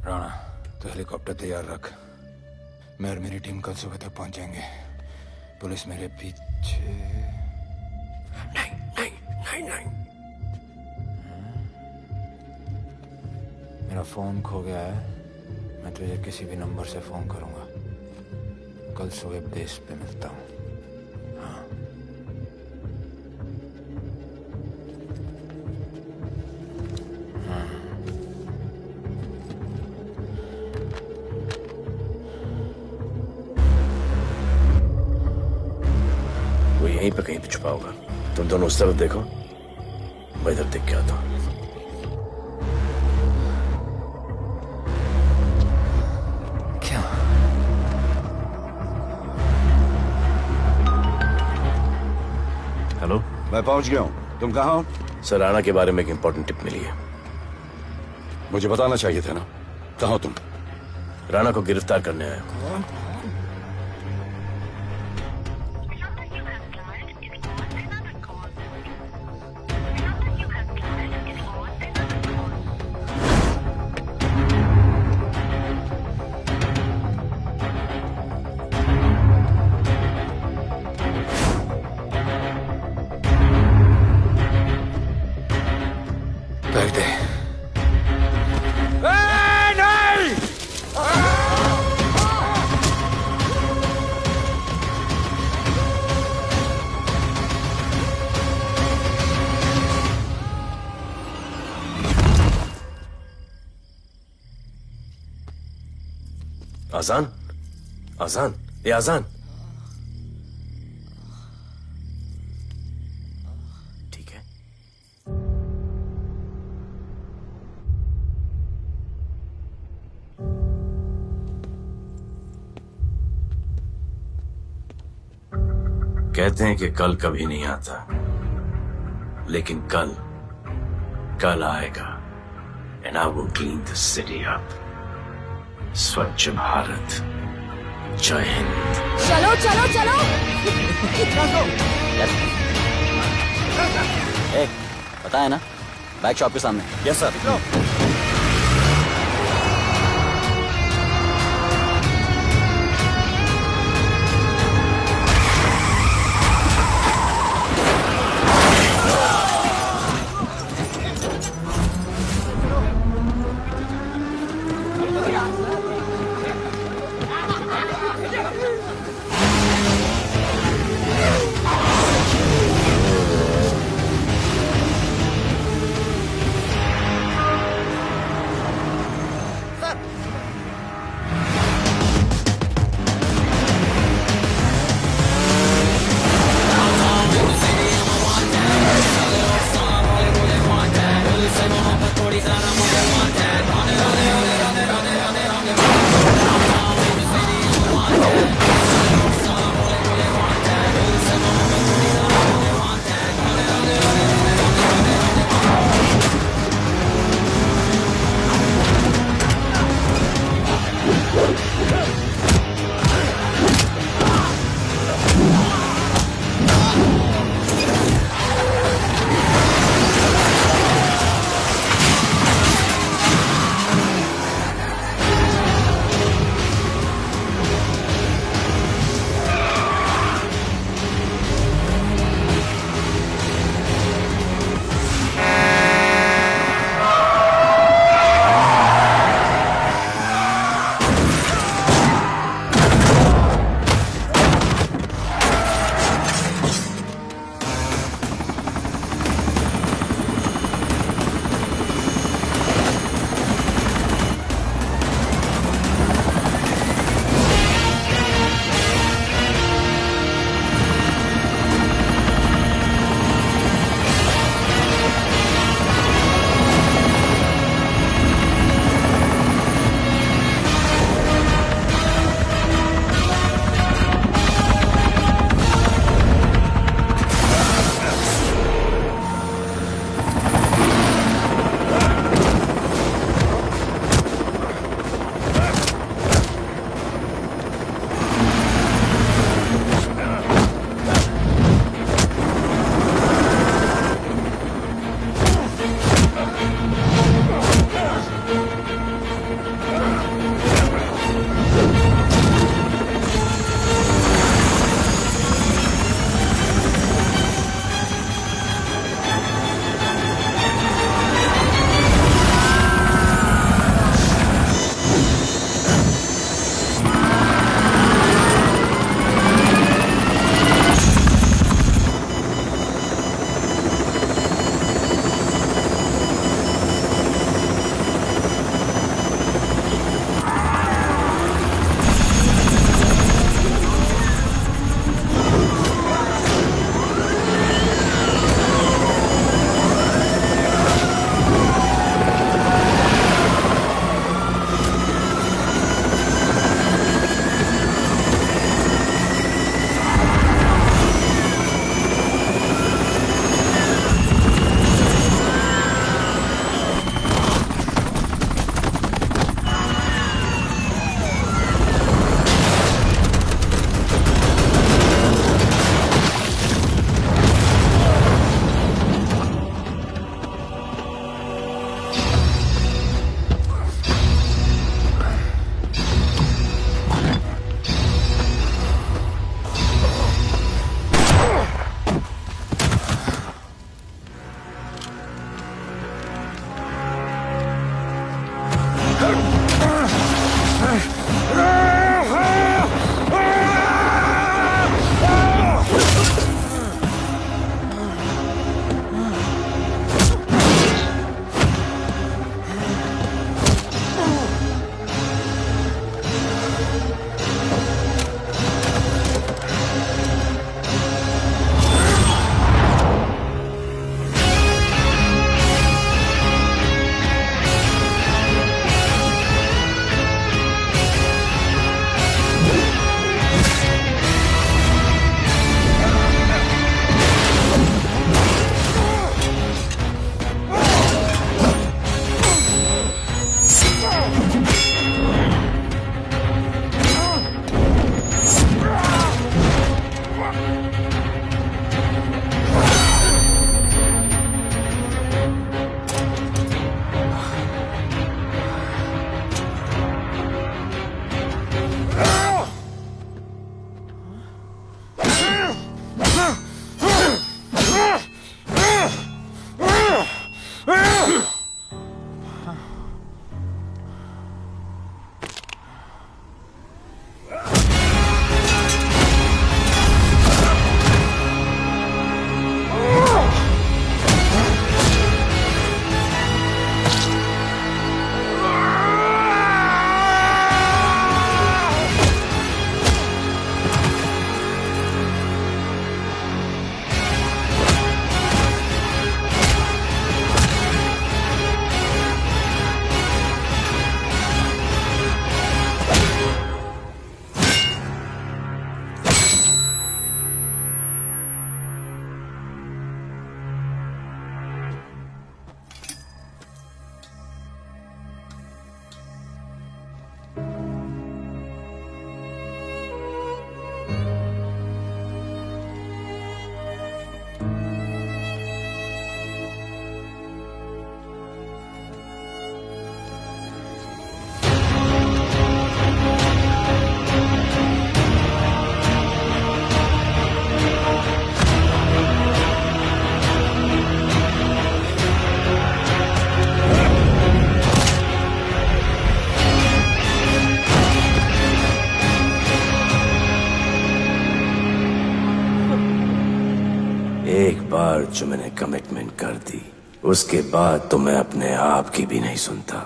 राणा, तो हेलीकॉप्टर तैयार रख। मैं और मेरी टीम कल सुबह तक पहुंच जाएंगे। पुलिस मेरे पीछे। नहीं। मेरा फोन खो गया है। मैं तुझे किसी भी नंबर से फोन करूंगा। कल सुबह बेस पे मिलता हूँ। हाँ। वो यहीं पे कहीं पे छुपा होगा। तुम दोनों उस तरफ देखो, मैं इधर देख के आता हूँ। हेलो, मैं पहुंच गया हूँ। तुम कहाँ हो? सर, राणा के बारे में एक इंपॉर्टेंट टिप मिली है। मुझे बताना चाहिए था ना। कहाँ हो तुम? राणा को गिरफ्तार करने आया हूँ। बैग दे। नहीं! आजान, आजान, ये आजान। ठीक है। कहते हैं कि कल कभी नहीं आता, लेकिन कल आएगा। And I will clean the city up. स्वच्छ भारत। जय हिंद। चलो चलो चलो। पता है ना, बैग शॉप के सामने। Yes sir. बाद जो मैंने कमिटमेंट कर दी, उसके बाद तो मैं अपने आप की भी नहीं सुनता।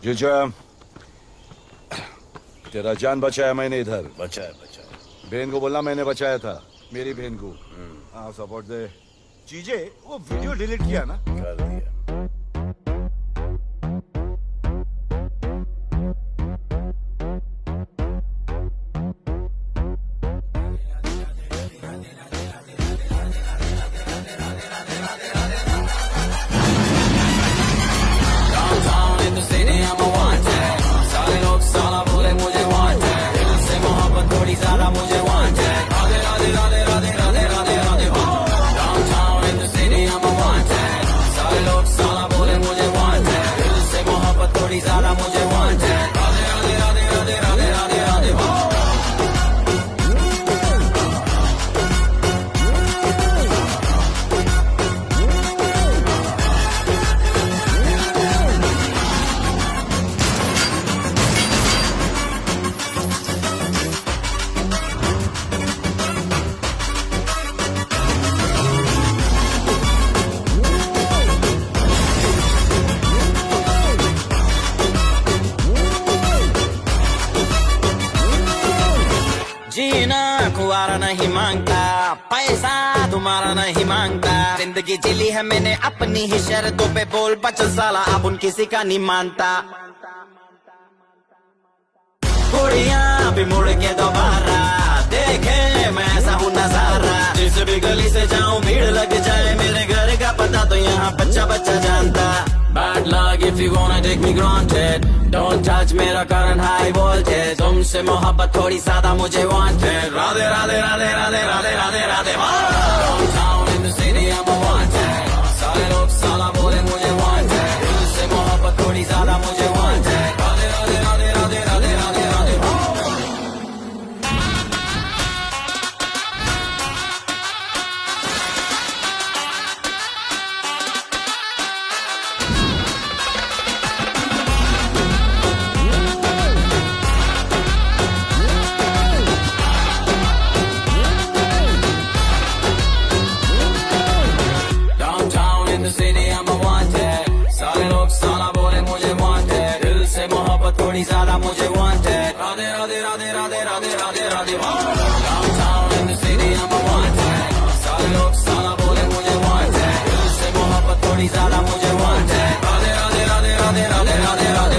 जीजा, तेरा जान बचाया मैंने इधर। बचाया। बहन को बोलना मैंने बचाया था, मेरी बहन को। हाँ, सपोर्ट दे। चीजे वो वीडियो डिलीट किया ना? कर दिया। नहीं मांगता, पैसा तुम्हारा नहीं मांगता, जिंदगी जिली है मैंने अपनी ही शर्तों पे, बोल बचल साला अब उन किसी का नहीं मानता। कुड़ियाँ भी मुड़ के दोबारा देखे मैं ऐसा हूँ नजारा, जिस भी गली से जाऊँ भीड़ लग जाए, मेरे घर का पता तो यहाँ बच्चा बच्चा जानता। Bad luck if you wanna take me granted, don't touch मेरा current high voltage, तुमसे मोहब्बत थोड़ी ज्यादा मुझे wanted, Radhe Radhe Radhe Radhe Radhe Radhe Radhe. Downtown in the city I'm a wanted, सारे लोग साला बोले मुझे wanted, तुमसे मोहब्बत थोड़ी ज्यादा मुझे wanted, राधे राधे राधे राधे राधे राधे राधे। थोड़ी ज्यादा मुझे wanted, Radhe Radhe Radhe Radhe Radhe Radhe Radhe. Downtown in the city I'm a wanted, सारे लोग साला बोले मुझे wanted, दिल से मोहब्बत थोड़ी ज्यादा मुझे wanted, राधे राधे राधे राधे राधे राधे राधे।